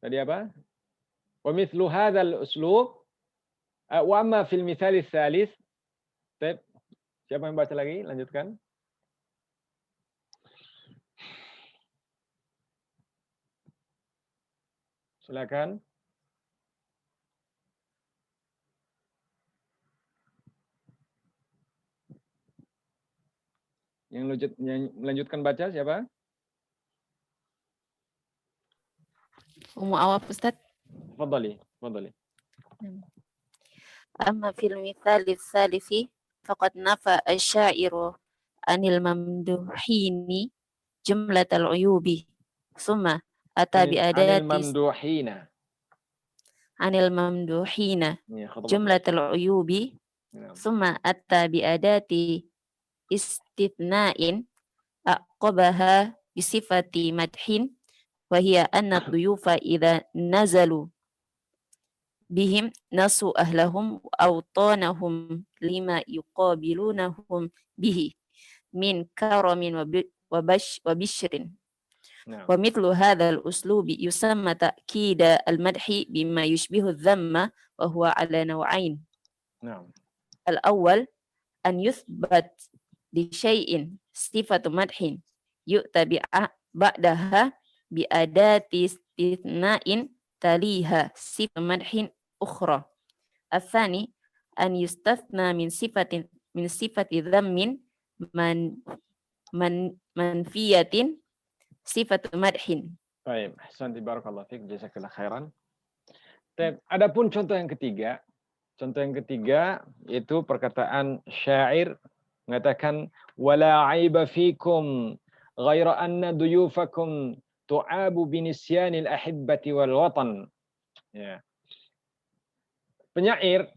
tadi apa? Wa mithlu hadzal uslub wa amma fil mithal tsalits. Siapa yang baca lagi? Lanjutkan. Silakan. Yang melanjutkan baca siapa? Ummu Awaf, Ustaz. Fadhali, fadhali. Amma fil mithal tsalits faqad nafa asy-sya'iru anil mamduhini jumlatal uyubi summa ata bi adati anil mamduhina jumlatal uyubi summa ata bi adati istithna'in aqabaha bi sifati madhin wa hiya anna duyufa idza nazalu bihim nasu ahlahum awtanahum lima yuqabilunahum bihi min karamin wa bishrin. Wa mithlu hadzal uslubi yusamma ta'kida al-madhi bima yushbihu adh-dhamma wa huwa ala naw'ain. Al-awwal an yuthbat li syai'in sifatu madhin yu'ta ba'daha bi'adati istithna'in taliha sifat madhin ukhra. Athani an yustathna min sifati dhammin manfiyatin sifat madhin. Baik, ahsanti barakallahu fiik, jazakallahu khairan. Adapun contoh yang ketiga itu perkataan syair mengatakan wala aiba fikum ghaira anna duyufakum tu'abu binisyanil ahibbati wal watan. Ya. Penyair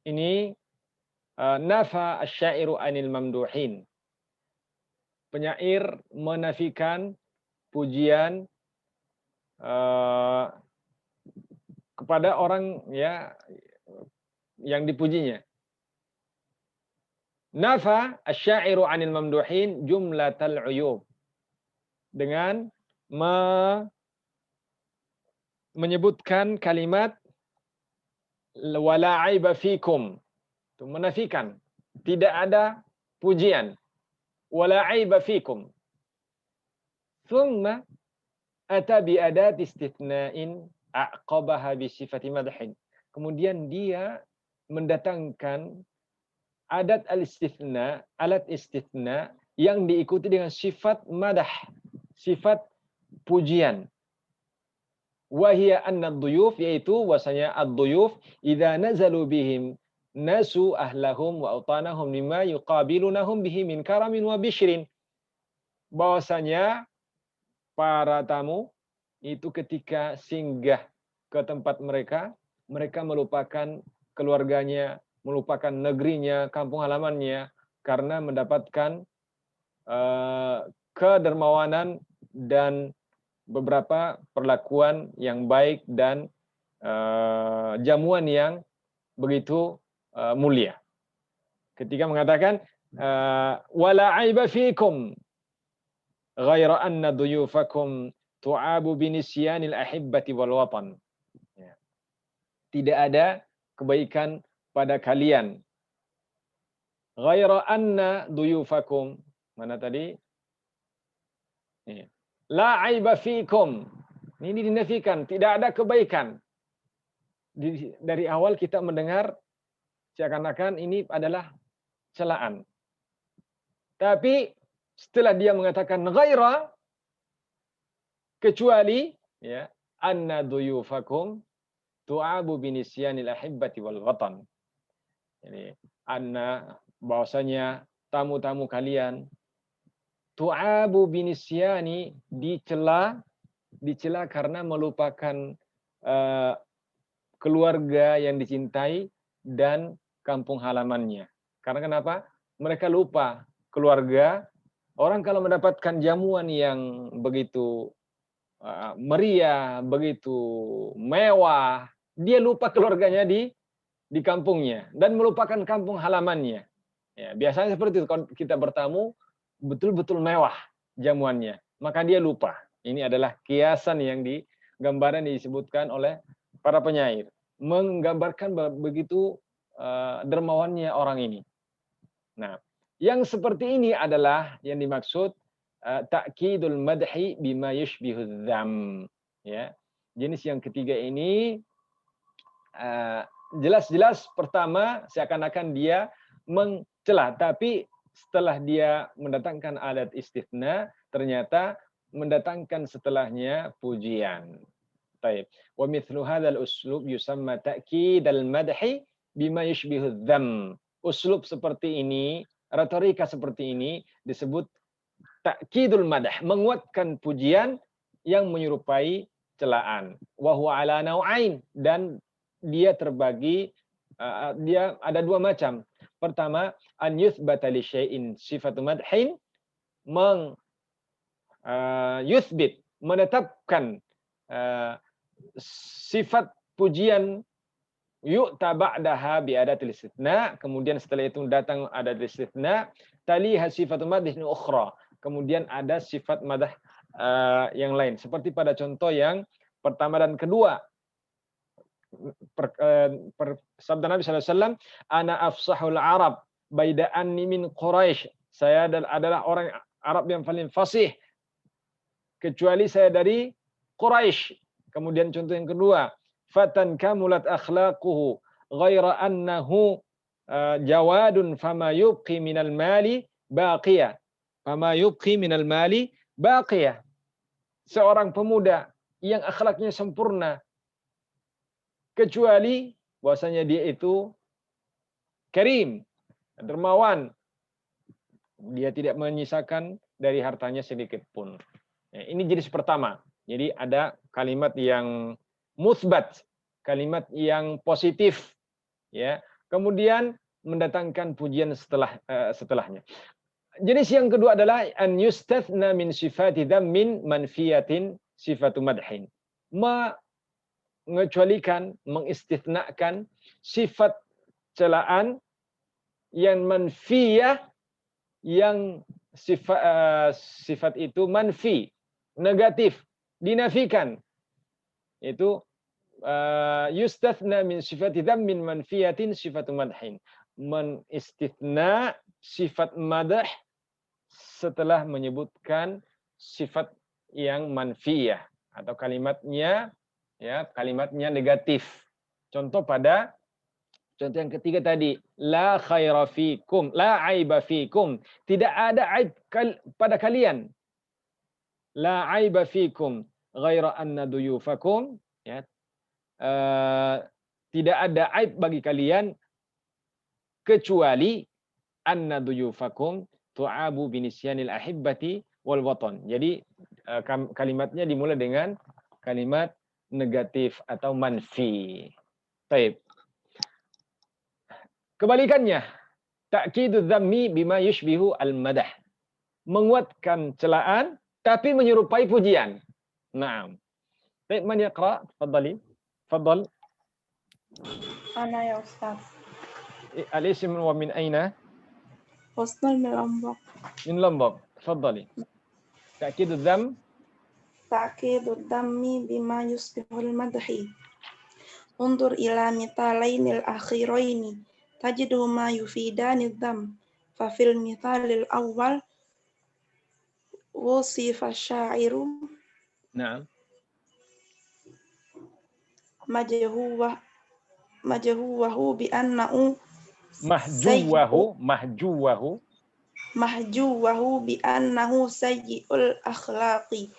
ini nafa asy-syairu anil mamduhin. Penyair menafikan pujian kepada orang ya yang dipujinya. Nafa asy-syairu 'anil mamduhin jumlatal 'uyub. Dengan menyebutkan kalimat wala 'aiba fikum. Itu menafikan tidak ada pujian. Wala 'aiba fikum. Thumma ata bi adat istithna'in aqabaha bi sifati madhin. Kemudian dia mendatangkan adat al-istithna, alat istithna yang diikuti dengan sifat madah, sifat pujian. Wahia anna ad-duyuf, yaitu wasanya ad-duyuf idza nazalu bihim nasu ahlahum wa autanahum lima yuqabilunahum bihi min karamin wa bishrin. Bahwasanya para tamu itu ketika singgah ke tempat mereka, mereka melupakan keluarganya, melupakan negerinya, kampung halamannya, karena mendapatkan kedermawanan dan beberapa perlakuan yang baik dan jamuan yang begitu mulia. Ketika mengatakan wala aiba fikum ghaira anna duyufakum tu'abu binisyanil ahibbati wal watan. Tidak ada kebaikan pada kalian. Ghaira anna duyufakum. Mana tadi? La aiba fikum. Ini dinafikan, tidak ada kebaikan. Dari awal kita mendengar seakan-akan ini adalah celaan. Tapi setelah dia mengatakan ghaira, kecuali ya, anna duyufakum tu'abu binisyanil ahibbati wal watan. Jadi anna, bahwasanya tamu-tamu kalian tu'abu binisyani, dicela karena melupakan keluarga yang dicintai dan kampung halamannya. Karena kenapa? Mereka lupa keluarga. Orang kalau mendapatkan jamuan yang begitu meriah, begitu mewah, dia lupa keluarganya di kampungnya dan melupakan kampung halamannya. Ya, biasanya seperti itu, kalau kita bertamu betul-betul mewah jamuannya, maka dia lupa. Ini adalah kiasan yang gambaran disebutkan oleh para penyair, menggambarkan begitu dermawannya orang ini. Nah, yang seperti ini adalah yang dimaksud ta'kidul madhi bima yushbihu dzam. Ya. Jenis yang ketiga ini jelas-jelas pertama seakan-akan dia mencela, tapi setelah dia mendatangkan adat istithna ternyata mendatangkan setelahnya pujian. Baik. Wa mithlu hadzal uslub yusamma ta'kidal madhi bima yushbihu dzam. Uslub seperti ini, retorika seperti ini disebut ta'kidul madah, menguatkan pujian yang menyerupai celaan. Wa huwa ala nau'ain, dan dia terbagi, dia ada dua macam. Pertama, an yuthbata li syai'in sifatu madhin, yuthbit, menetapkan sifat pujian, yu'ta ba'daha bi adatil istithna, kemudian setelah itu datang adat istithna, taliha sifatu madhin ukhra, kemudian ada sifat madah yang lain. Seperti pada contoh yang pertama dan kedua. Sabda Nabi SAW, ana afsahul Arab baida anni min Quraisy. Saya adalah orang Arab yang paling fasih kecuali saya dari Quraisy. Kemudian contoh yang kedua, fatan kamulat akhlaquhu ghaira annahu jawadun fama yubqi minal mali baqiyah. Fama yubqi minal mali baqiyah. Seorang pemuda yang akhlaknya sempurna, kecuali bahwasanya dia itu karim, dermawan. Dia tidak menyisakan dari hartanya sedikit pun. Ya, ini jenis pertama. Jadi ada kalimat yang musbat, kalimat yang positif, ya. Kemudian mendatangkan pujian setelahnya. Jenis yang kedua adalah an yustathna min sifati dhammin manfiyatin sifatu madhin. Mengecualikan, mengistithnakan sifat celaan yang manfiyah, yang sifat itu manfi, negatif, dinafikan. Itu yustathna min sifati dhammin manfiyatin sifatu madhin. Menistithna sifat madah setelah menyebutkan sifat yang manfiyah atau kalimatnya negatif. Contoh yang ketiga tadi, la khaira fikum, la aiba fikum, tidak ada aib pada kalian. La aiba fikum ghaira anna duyufakum, ya. Tidak ada aib bagi kalian kecuali anna duyufakum tu'abu binisyanil ahibbati wal watan. Jadi kalimatnya dimulai dengan kalimat negatif atau manfi. Baik. Kebalikannya, ta'kidu dhammi bima yushbihu al-madah. Menguatkan celaan tapi menyerupai pujian. Naam. Baik, man yaqra? Tafadhali. Tafadhal. Ana ya Ustaz. Al-ism wa min aina? Husnul min Lombok. Min Lombok. Tafadhali. Ta'kidu dhamm. Ta'kidu dhammi bima yusbihul madhi. Undur ila mitalainil akhiraini. Tajidu ma yufidani dham. Fafil mithalil awal wusifa syairu Naam. majhuwahu bi annahu mahjuwahu bi annahu sayyi'ul akhlaqi.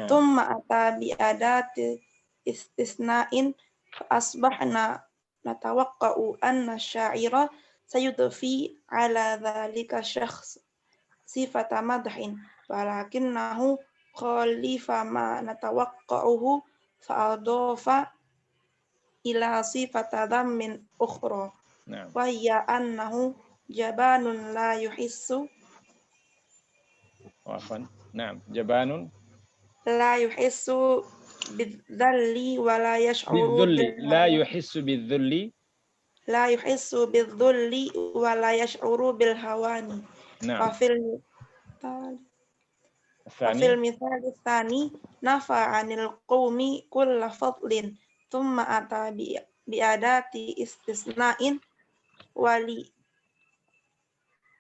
Thumma ata bi adati istisna'in fa asbahna natawaqqa'u anna syaira sayudfi ala dhalika syakhs sifata madhin walakinnahu khalifa ma natawaqqa'uhu fa adofa ila sifata dhammin ukhra wa hiya annahu jabanun la yuhissu jabanun la yuhissu bidzalli wa la yash'uru la yuhissu bidzulli wa la yash'uru bil hawani. Wa fil mithal tsani nafa 'anil qaumi kulla fadlin thumma ata bi adati istisna'in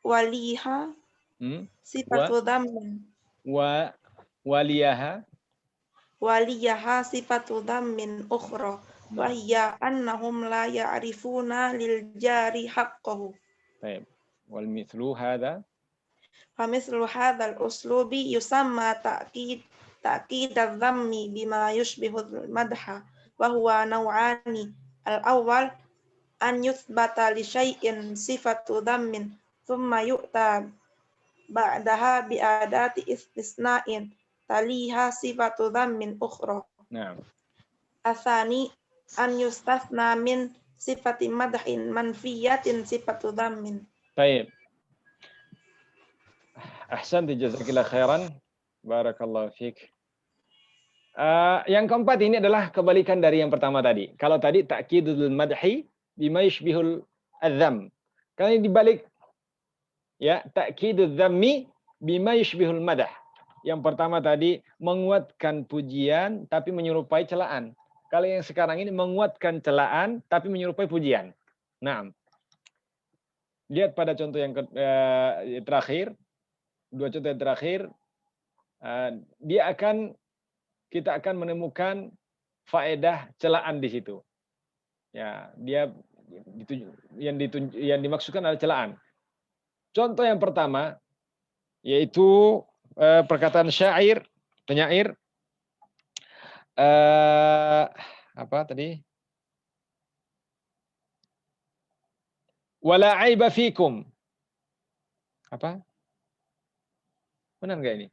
waliha sifatu dhammin waliyaha sifatu dhammin ukhra wa hiya annahum la ya'rifuna lil jari haqqahu. Baik. Wal mithlu hadha Famithlu hadzal uslubi yusamma ta'kid adh-dhammi bima yushbihu al-madha wa huwa naw'ani. Al-awwal an yuthbata li syai'in sifatu dhammin thumma yu'ta ba'daha bi adati istisna'in taliha sifatu dhammin ukhra. Naam. Atsani an yustathna min sifati madhin manfiyatin sifatu dhammin. Baik. Ahsanti, jazakillah khairan. Barakallahu fiik. Yang keempat ini adalah kebalikan dari yang pertama tadi. Kalau tadi ta'kidul madhi bima yushbihul adzam. Kalau ini dibalik, ya, ta'kidul dzammi bima yushbihul madah. Yang pertama tadi menguatkan pujian tapi menyerupai celaan. Kalau yang sekarang ini menguatkan celaan tapi menyerupai pujian. Nah, lihat pada contoh yang terakhir, dua contoh yang terakhir, dia akan kita akan menemukan faedah celaan di situ. Ya, dia yang dimaksudkan adalah celaan. Contoh yang pertama yaitu perkataan syair, penyair, apa tadi? Wala aiba fikum. Apa? Benar nggak ini?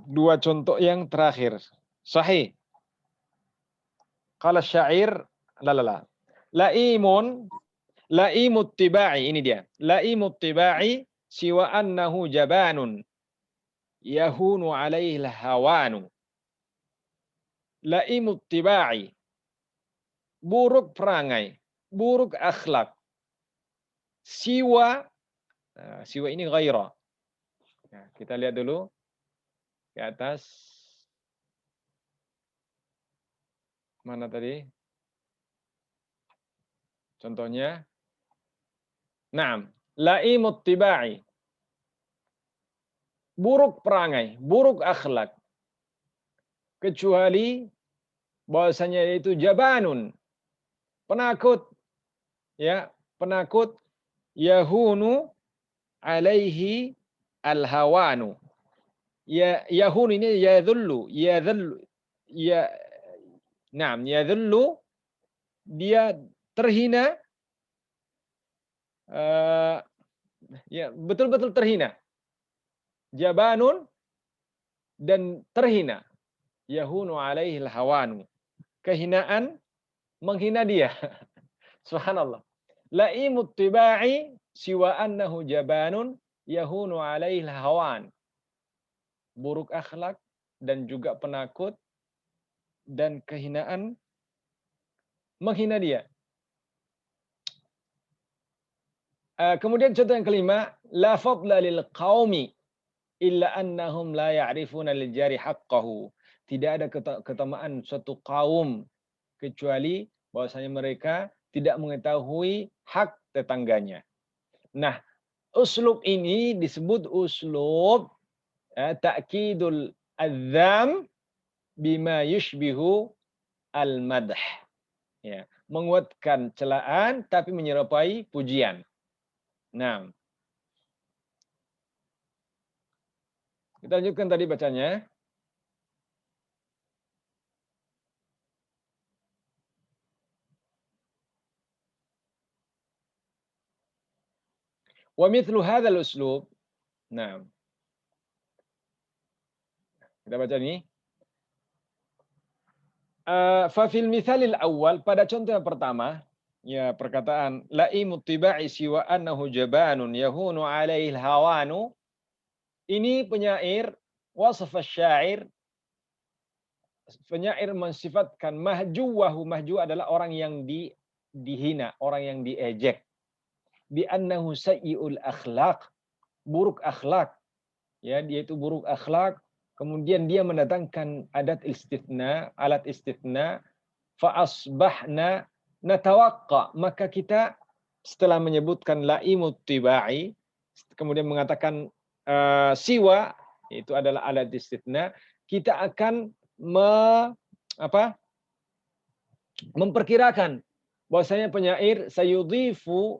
Dua contoh yang terakhir. Sahih. Qala syair, la. Laimut tiba'i, ini dia. Laimut tiba'i siwa annahu jabanun yahunu alaihi hawanu. Laimut tiba'i, buruk perangai, buruk akhlak. Siwa ini ghaira. Nah, kita lihat dulu ke atas. Mana tadi? Contohnya. Naam, laimut tiba'i. Buruk perangai, buruk akhlak. Kecuali bahwasanya itu jabanun, penakut. Ya, penakut, yahunu alaihi al-hawanu. Ya, yahun ini yadhullu, naam, yadhullu, dia terhina, ya betul-betul terhina. Jabanun dan terhina. Yahunu alaihi al-hawanu. Kehinaan menghina dia. Subhanallah. Laimut tiba'i siwa annahu jabanun yahunu alaihi al-hawan. Buruk akhlak dan juga penakut dan kehinaan menghina dia. Kemudian contoh yang kelima, la fadla lil qaumi illa annahum la ya'rifuna lil jari haqqahu. Tidak ada keutamaan suatu kaum kecuali bahwasanya mereka tidak mengetahui hak tetangganya. Nah, uslub ini disebut uslub ta'kidul adzam bima yushbihu al-madh. Ya, menguatkan celaan tapi menyerupai pujian. Nah, kita lanjutkan tadi bacanya. Wa mithlu hadzal uslub. Nah, kita baca ini. Fa fil mithalil awal, pada contoh yang pertama, ya perkataan laimut tiba'i siwa annahu jabanun yahunu alaihi hawanu. Ini penyair wasf asy-syair, penyair mensifatkan mahjuwahu. Mahju adalah orang yang dihina, orang yang diejek. Bi annahu sayyi'ul akhlaq, buruk akhlak. Ya, dia itu buruk akhlak. Kemudian dia mendatangkan alat istithna, fa asbahna natawaqqa, maka kita setelah menyebutkan laimut tiba'i, kemudian mengatakan siwa, itu adalah alat istithna, kita akan memperkirakan bahwasanya penyair sayudhifu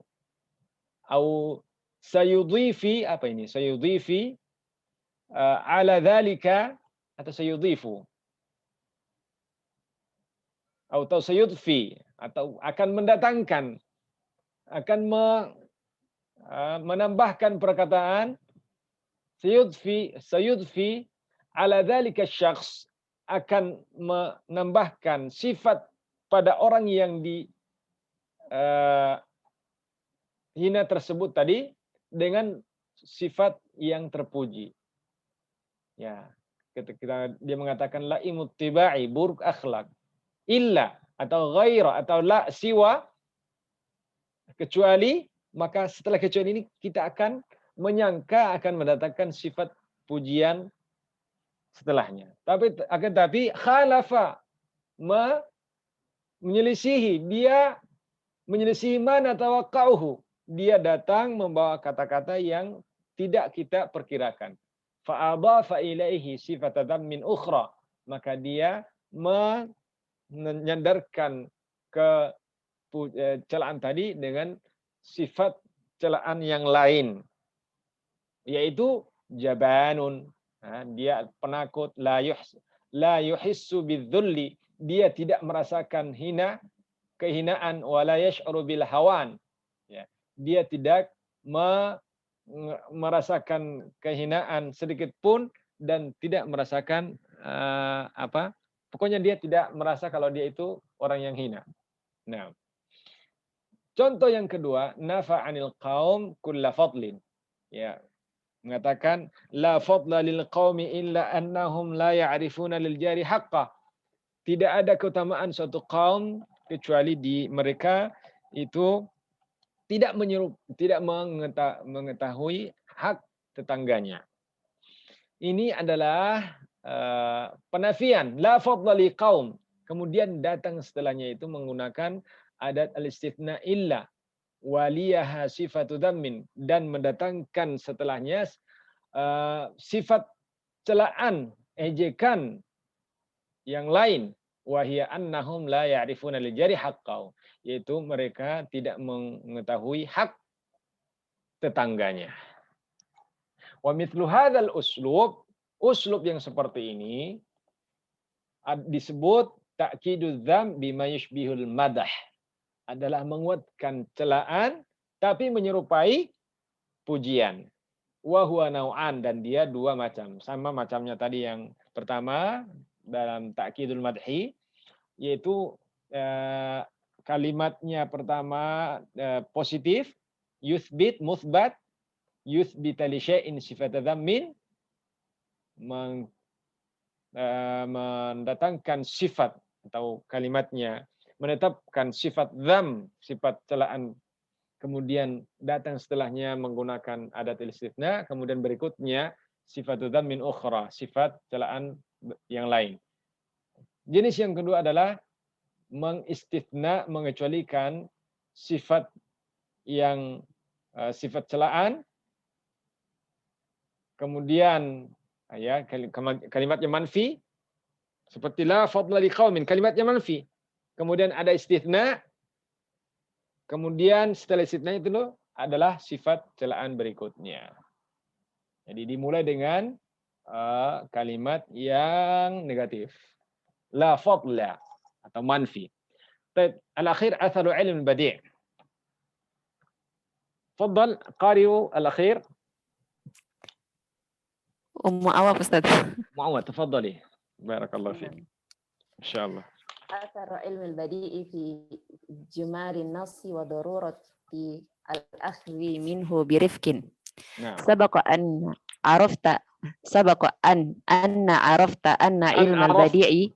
atau sayudhifi, apa ini? Sayudhifi ala dzalika, atau sayudhifu atau sayudfi, atau akan mendatangkan, akan menambahkan perkataan sayudfi ala dzalika syakhs, akan menambahkan sifat pada orang yang hina tersebut tadi dengan sifat yang terpuji. Ya, ketika dia mengatakan laimut tiba'i, buruk akhlak, illa atau ghaira atau la siwa, kecuali, maka setelah kecuali ini kita akan menyangka akan mendatangkan sifat pujian setelahnya. Tapi khalafa, menyelisihi, dia menyelisihi mana tawaqqa'uhu, dia datang membawa kata-kata yang tidak kita perkirakan. fa'adhafa ilaihi sifat dhammin ukhra, maka dia menyandarkan ke celaan tadi dengan sifat celaan yang lain, yaitu jabanun, dia penakut, la yuhissu bidzulli, dia tidak merasakan kehinaan, wala yash'uru bil hawan, ya, dia tidak merasakan kehinaan sedikit pun dan tidak merasakan pokoknya dia tidak merasa kalau dia itu orang yang hina. Nah, contoh yang kedua, nafa 'anil qaum kulla fadlin, ya, mengatakan la fadla lil qaumi illa annahum la ya'rifuna lil jari haqqah. Tidak ada keutamaan suatu kaum kecuali di mereka itu tidak mengetahui hak tetangganya. Ini adalah penafian la fadla li qaum. Kemudian datang setelahnya itu menggunakan adat al-istithna illa waliyaha sifatu dhammin, dan mendatangkan setelahnya sifat celaan, ejekan yang lain, wahia annahum la ya'rifuna lil jari haqqahu, yaitu mereka tidak mengetahui hak tetangganya. Wa mithlu hadzal uslub yang seperti ini disebut ta'kidudz dzam bima yushbihul madah, adalah menguatkan celaan tapi menyerupai pujian. Wa huwa nau'an, dan dia dua macam. Sama macamnya tadi yang pertama dalam ta'kidul madhi, yaitu kalimatnya pertama positif, yuthbit, muthbat, yuthbit li syai'in sifat dhammin, mendatangkan sifat atau kalimatnya menetapkan sifat dham, sifat celaan, kemudian datang setelahnya menggunakan adat istitsna, kemudian berikutnya sifat dhammin ukhra, sifat celaan yang lain. Jenis yang kedua adalah mengistitsna, mengecualikan sifat yang sifat celaan, kemudian ya kalimatnya manfi, seperti la fadla liqaumin, kalimatnya manfi, kemudian ada istitsna, kemudian setelah istitsna itu adalah sifat celaan berikutnya. Jadi dimulai dengan kalimat yang negatif, la fadla atau manfi. Al-akhir atharu ilm badi'. Tafadhal qari'u al-akhir. Ummu Awad Ustaz. Muawad, tafadhali. Barakallahu fiik. Insyaallah. Atharu ilm al-badi'i fi jumari an-nass wa darurati al-akhdhi minhu birifkin. Nah. Sabaqa an arafta anna ilm al-badi'i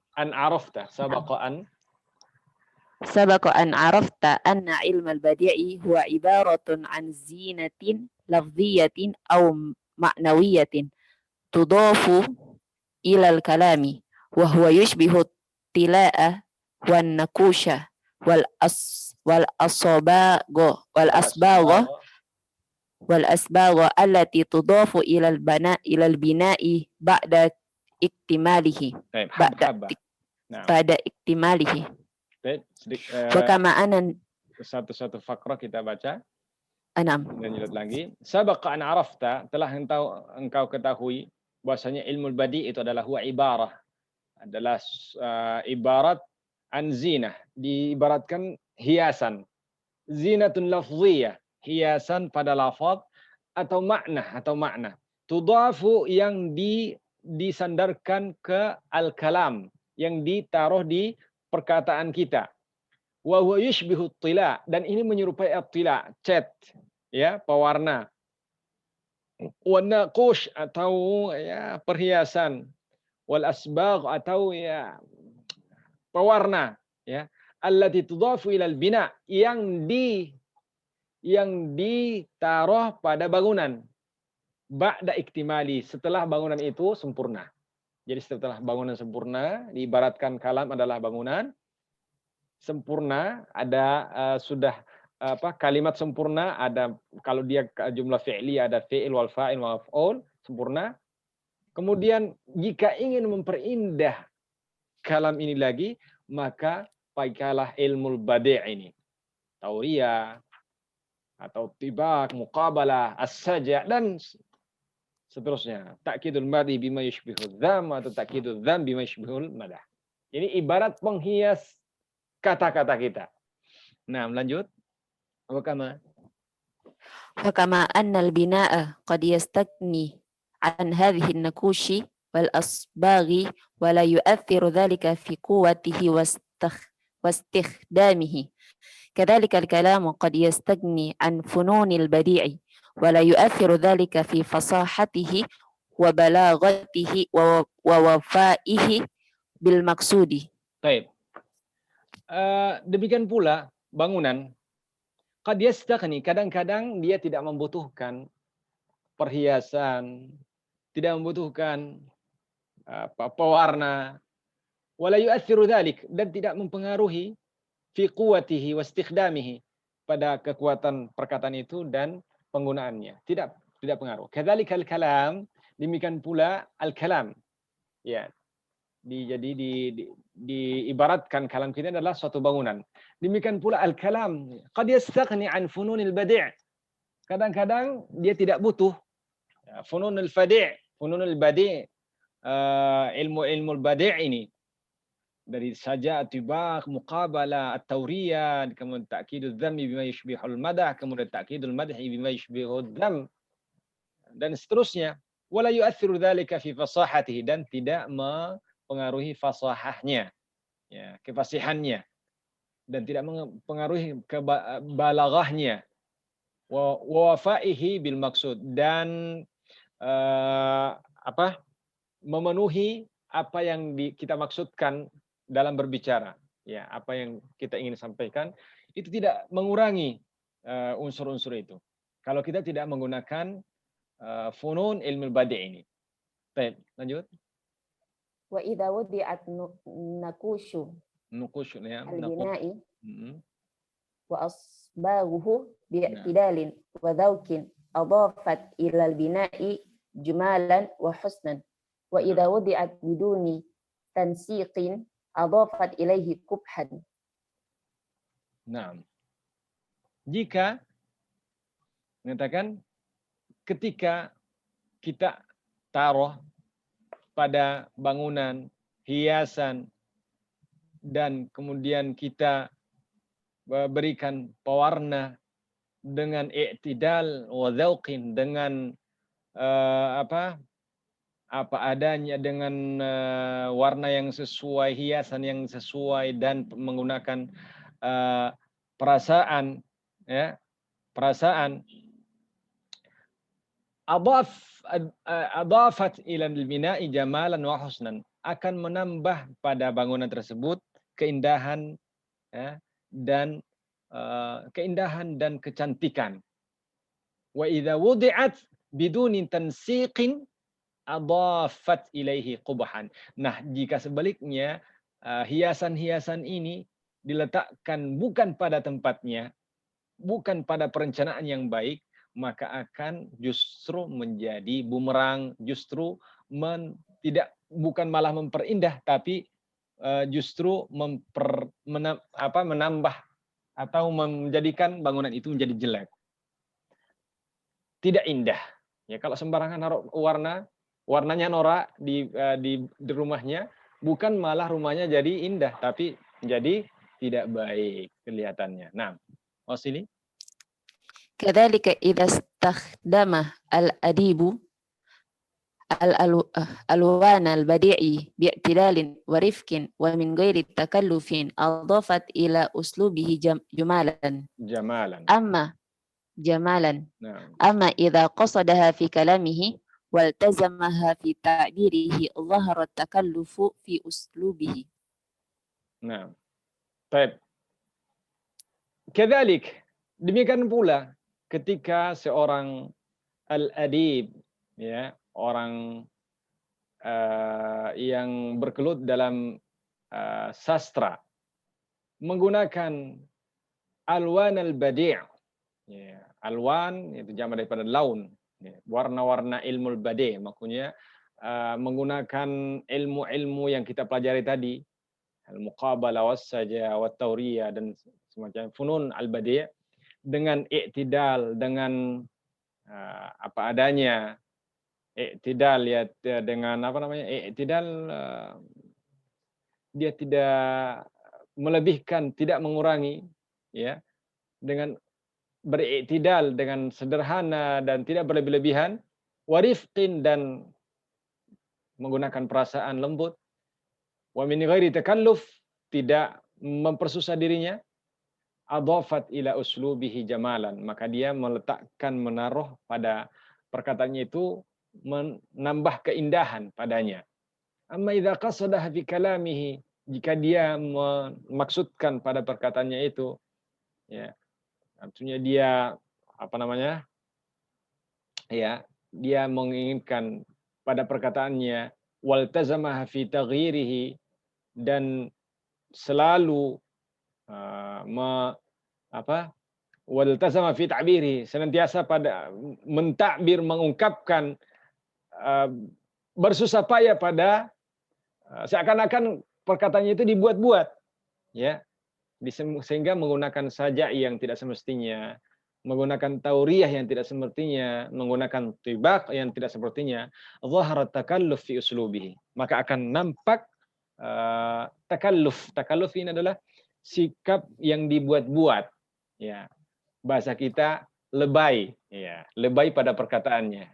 sabaqa an arafta anna ilm al-badi'i huwa ibaratun an zinatin lafziyatin aw ma'nawiyatin tudafu ila al-kalami wa huwa yushbihu tilaa wan nakusha wal asbagha allati tudafu ila al-bina'i ba'da iktimalihi. Pada iktimalihi. Wa kama anan satu-satu fakrah kita baca. Anam. Dan lihat lagi. Sabaqa an arafta, telah engkau ketahui bahwasanya ilmu badi itu adalah huwa ibarah, adalah ibarat an zinah, diibaratkan hiasan. Zinatun lafziyah, hiasan pada lafaz, atau makna. Tudafu, yang disandarkan ke al-kalam, yang ditaruh di perkataan kita. Wa huwa yushbihu tila, dan ini menyerupai at-tila, cat, ya, pewarna. Wa naqush, atau ya perhiasan. Wal asbagh, atau ya pewarna, ya. Allati tudafu ilal bina, yang ditaruh pada bangunan. Ba'da iktimali, setelah bangunan itu sempurna. Jadi setelah bangunan sempurna, diibaratkan kalam adalah bangunan sempurna, ada sudah kalimat sempurna, ada kalau dia jumlah fi'li ada fi'il wal fa'il wal maf'ul sempurna. Kemudian jika ingin memperindah kalam ini lagi, maka pakailah ilmu badi' ini. Tauriyah, atau tibak, muqabalah, as-saja, dan seterusnya. Ta'kidul madhi bima yushbihul dham, atau ta'kidul dham bima yushbihul madah. Ini ibarat penghias kata-kata kita. Nah, lanjut. فكما أن البناء قد يستغني عن هذه النقوش والأصباغ ولا يؤثر ذلك في قوته واستخدامه كذلك الكلام قد يستغني عن فنون البديع ولا يؤثر ذلك في فصاحته وبلاغته ووفائه بالمقصود. Baik. Demikian pula bangunan qad yastaghni, kadang-kadang dia tidak membutuhkan perhiasan, tidak membutuhkan pewarna, wala yu'athiru dzalik, dan tidak mempengaruhi fi quwwatihi wa istikhdamihi, pada kekuatan perkataan itu dan penggunaannya. Tidak pengaruh. Kadzalikal kalam, demikian pula al-kalam. Ya. Jadi diibaratkan kalam kita adalah suatu bangunan. Demikian pula al-kalam qad yastaghni an fununil badi'. Kadang-kadang dia tidak butuh fununul badi', ilmu badi' ini, dari saja atibaq, muqabalah, at-tauriyah, kemudian ta'kidul dhammi bima yushbihul madah, kemudian ta'kidul madhi bima yushbihul dham, dan seterusnya. Wala yu'athiru dzalika fi fasahatihi, dan tidak mempengaruhi fasahahnya, ya, kefasihannya, dan tidak mempengaruhi kebalaghahnya, wa wafaihi bil maksud, dan memenuhi apa yang kita maksudkan dalam berbicara, ya, apa yang kita ingin sampaikan itu tidak mengurangi unsur-unsur itu kalau kita tidak menggunakan funun ilmu badi' ini. Baik, lanjut. Wa idza wudi'at nakushu ya, al-bina'i wa asbaghuhu bi'tidalin wa dhawkin adafat ila al-bina'i jumalan wa husnan, wa idza wudi'at biduni tansiqin adafat ilaihi kubhan. Nah, jika mengatakan ketika kita taruh pada bangunan hiasan dan kemudian kita berikan pewarna dengan i'tidal wa dzauqin, dengan apa adanya, dengan warna yang sesuai, hiasan yang sesuai, dan menggunakan perasaan, ya, perasaan, adafat ila al-bina'i jamalan wa husnan, akan menambah pada bangunan tersebut keindahan, ya, dan keindahan dan kecantikan. Wa idza wudi'at biduni tansiqin adafat ilaihi qubhan. Nah, jika sebaliknya hiasan-hiasan ini diletakkan bukan pada tempatnya, bukan pada perencanaan yang baik, maka akan justru menjadi bumerang, justru bukan malah memperindah, tapi justru menambah atau menjadikan bangunan itu menjadi jelek, tidak indah. Ya, kalau sembarangan naruh warnanya norak di rumahnya, bukan malah rumahnya jadi indah, tapi menjadi tidak baik kelihatannya. Nah, Wasili. كذلك إذا استخدم الأديب الألوان البديع باعتدال ورفق ومن غير تكلف أضافت إلى أسلوبه جمالا. أما إذا قصدها في كلامه والتزمها في تعبيره ظهر التكلف في أسلوبه. Nah, baik. Kadzalik, demikian pula ketika seorang al-adib, ya, orang yang bergelut dalam sastra, menggunakan alwan al-badi', ya, alwan itu jamak daripada laun, ya, warna-warna ilmu al-badi', maksudnya menggunakan ilmu-ilmu yang kita pelajari tadi, al-muqabalah was-sajah wat-tauriyah dan semacam funun al-badi' dengan i'tidal, dengan apa adanya, i'tidal ya, dengan apa namanya, i'tidal, dia tidak melebihkan, tidak mengurangi, ya, dengan ber'iktidal, dengan sederhana dan tidak berlebih-lebihan, warifqin dan menggunakan perasaan lembut, wa min ghairi takalluf, tidak mempersusah dirinya, adhafat ila uslubihi jamalan, maka dia meletakkan, menaruh pada perkataannya itu menambah keindahan padanya. Amma idza qasada fi kalamihi, jika dia memaksudkan pada perkataannya itu, ya, artinya dia apa namanya, ya, dia menginginkan pada perkataannya, waltazamaha fi taghyirihi, dan selalu waltazama fi ta'biri, senantiasa pada mentakbir, mengungkapkan, bersusah payah pada seakan-akan perkataannya itu dibuat-buat, ya, sehingga menggunakan sajak yang tidak semestinya, menggunakan tauriyah yang tidak semestinya, menggunakan tibaq yang tidak sepertinya, dhaharat takalluf fi uslubihi, maka akan nampak takalluf. Takalluf ini adalah sikap yang dibuat-buat, ya, bahasa kita lebay, ya, lebay pada perkataannya.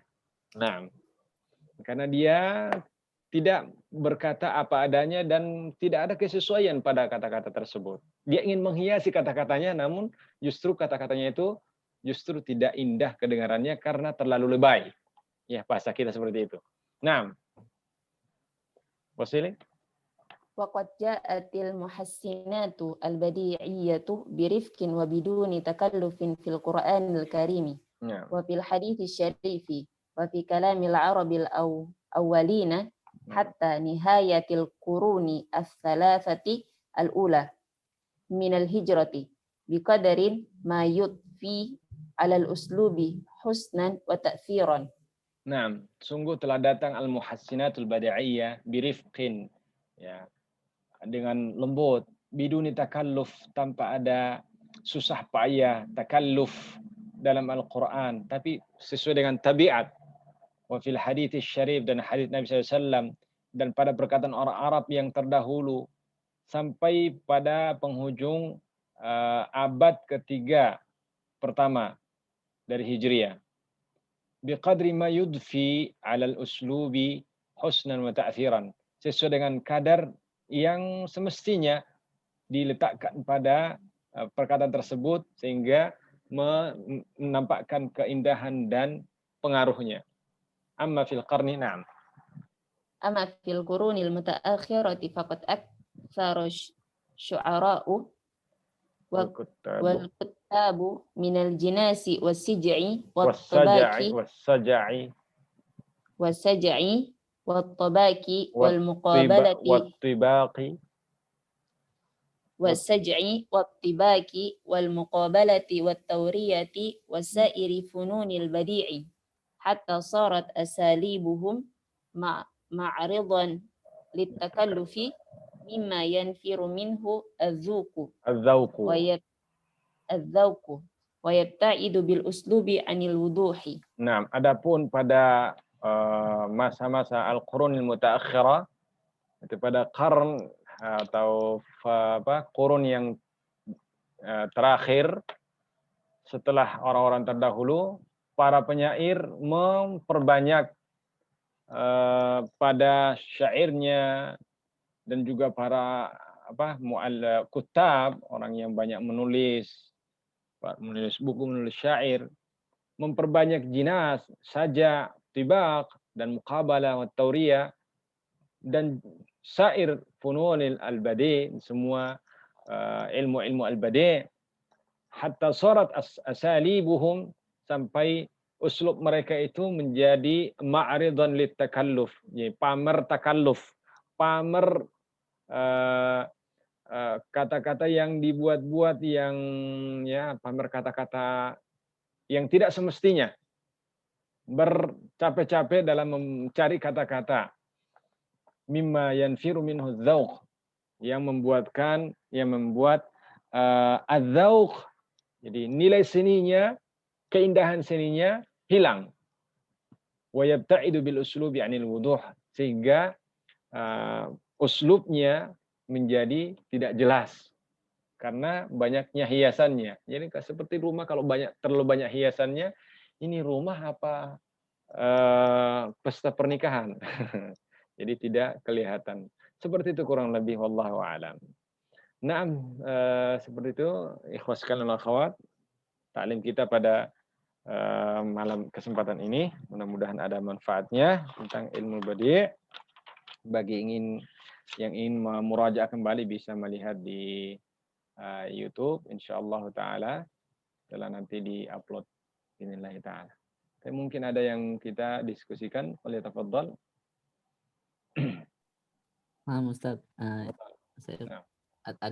Nah, karena dia tidak berkata apa adanya dan tidak ada kesesuaian pada kata-kata tersebut. Dia ingin menghiasi kata-katanya, namun justru kata-katanya itu justru tidak indah kedengarannya karena terlalu lebay. Ya, bahasa kita seperti itu. Nah, Wasili? وقد جاءت المحسنات البديعية برفق وبدون تكلف في القرآن الكريم وفي الحديث الشريف وفي كلام العرب الأولين حتى نهاية القرون الثلاثة الأولى من الهجرة بقدر ما يضفي على الأسلوب حسنا وتأثيرا. Nah, sungguh telah datang al-muhassinatul badi'iyah birifqin, ya, dengan lembut, biduni takalluf, tanpa ada susah payah, takalluf dalam Al-Quran, tapi sesuai dengan tabiat. Wa fil hadits syarif, dan hadits Nabi SAW, dan pada perkataan orang Arab yang terdahulu, sampai pada penghujung abad ketiga pertama dari Hijriah. Biqadri ma yudfi alal uslubi husnan wa ta'thiran, sesuai dengan kadar yang semestinya diletakkan pada perkataan tersebut sehingga menampakkan keindahan dan pengaruhnya. Amma fil qarni, na'am. Amma fil qurunil mutaakhirati faqad aktsara syu'ara'u wal kuttabu minal jinasi was-sij'i wat-tabaki was-saj'i wat-tabaki wal muqabalati wat-tibaqi was-saj'i wat-tibaki wal muqabalati wat-tawriyati wasairi fununil badi'i hatta sarat asalibuhum ma'ridan litakallufi mimma yanfiru minhu az-zawqu wa yabta'idu bil uslubi anil wuduhi. Nah, adapun pada masa-masa al-qurunil mutaakhirah, itu pada qarn atau qurun yang terakhir setelah orang-orang terdahulu, para penyair memperbanyak pada syairnya, dan juga para kutab, orang yang banyak menulis buku, menulis syair, memperbanyak jinas, sajak, tibaq, dan muqabalah wa tauriyah, dan sair fununil al-badi', semua ilmu-ilmu al-badi', hatta sarat asalibuhum, sampai uslub mereka itu menjadi ma'ridan lit takalluf, pamer takalluf, pamer kata-kata yang dibuat-buat, yang, ya, pamer kata-kata yang tidak semestinya. bercapek-capek dalam mencari kata-kata. Mimma yanfiru minhu dzauq, yang membuat adzauq, jadi nilai seninya, keindahan seninya hilang. Wa yabta'idu bil uslubi 'anil wuduh, sehingga uslubnya menjadi tidak jelas karena banyaknya hiasannya. Jadi seperti rumah kalau terlalu banyak hiasannya, ini rumah apa pesta pernikahan. Jadi tidak kelihatan. Seperti itu kurang lebih, wallahu a'lam. Naam, seperti itu ikhwas sekalian wal akhwat, taklim kita pada malam kesempatan ini. Mudah-mudahan ada manfaatnya tentang ilmu badi'. Bagi yang ingin murajaah kembali bisa melihat di YouTube insyaallah taala, setelah nanti di-upload bismillah taala. Tapi mungkin ada yang kita diskusikan, boleh tafadhal. Ustaz, Nah. ada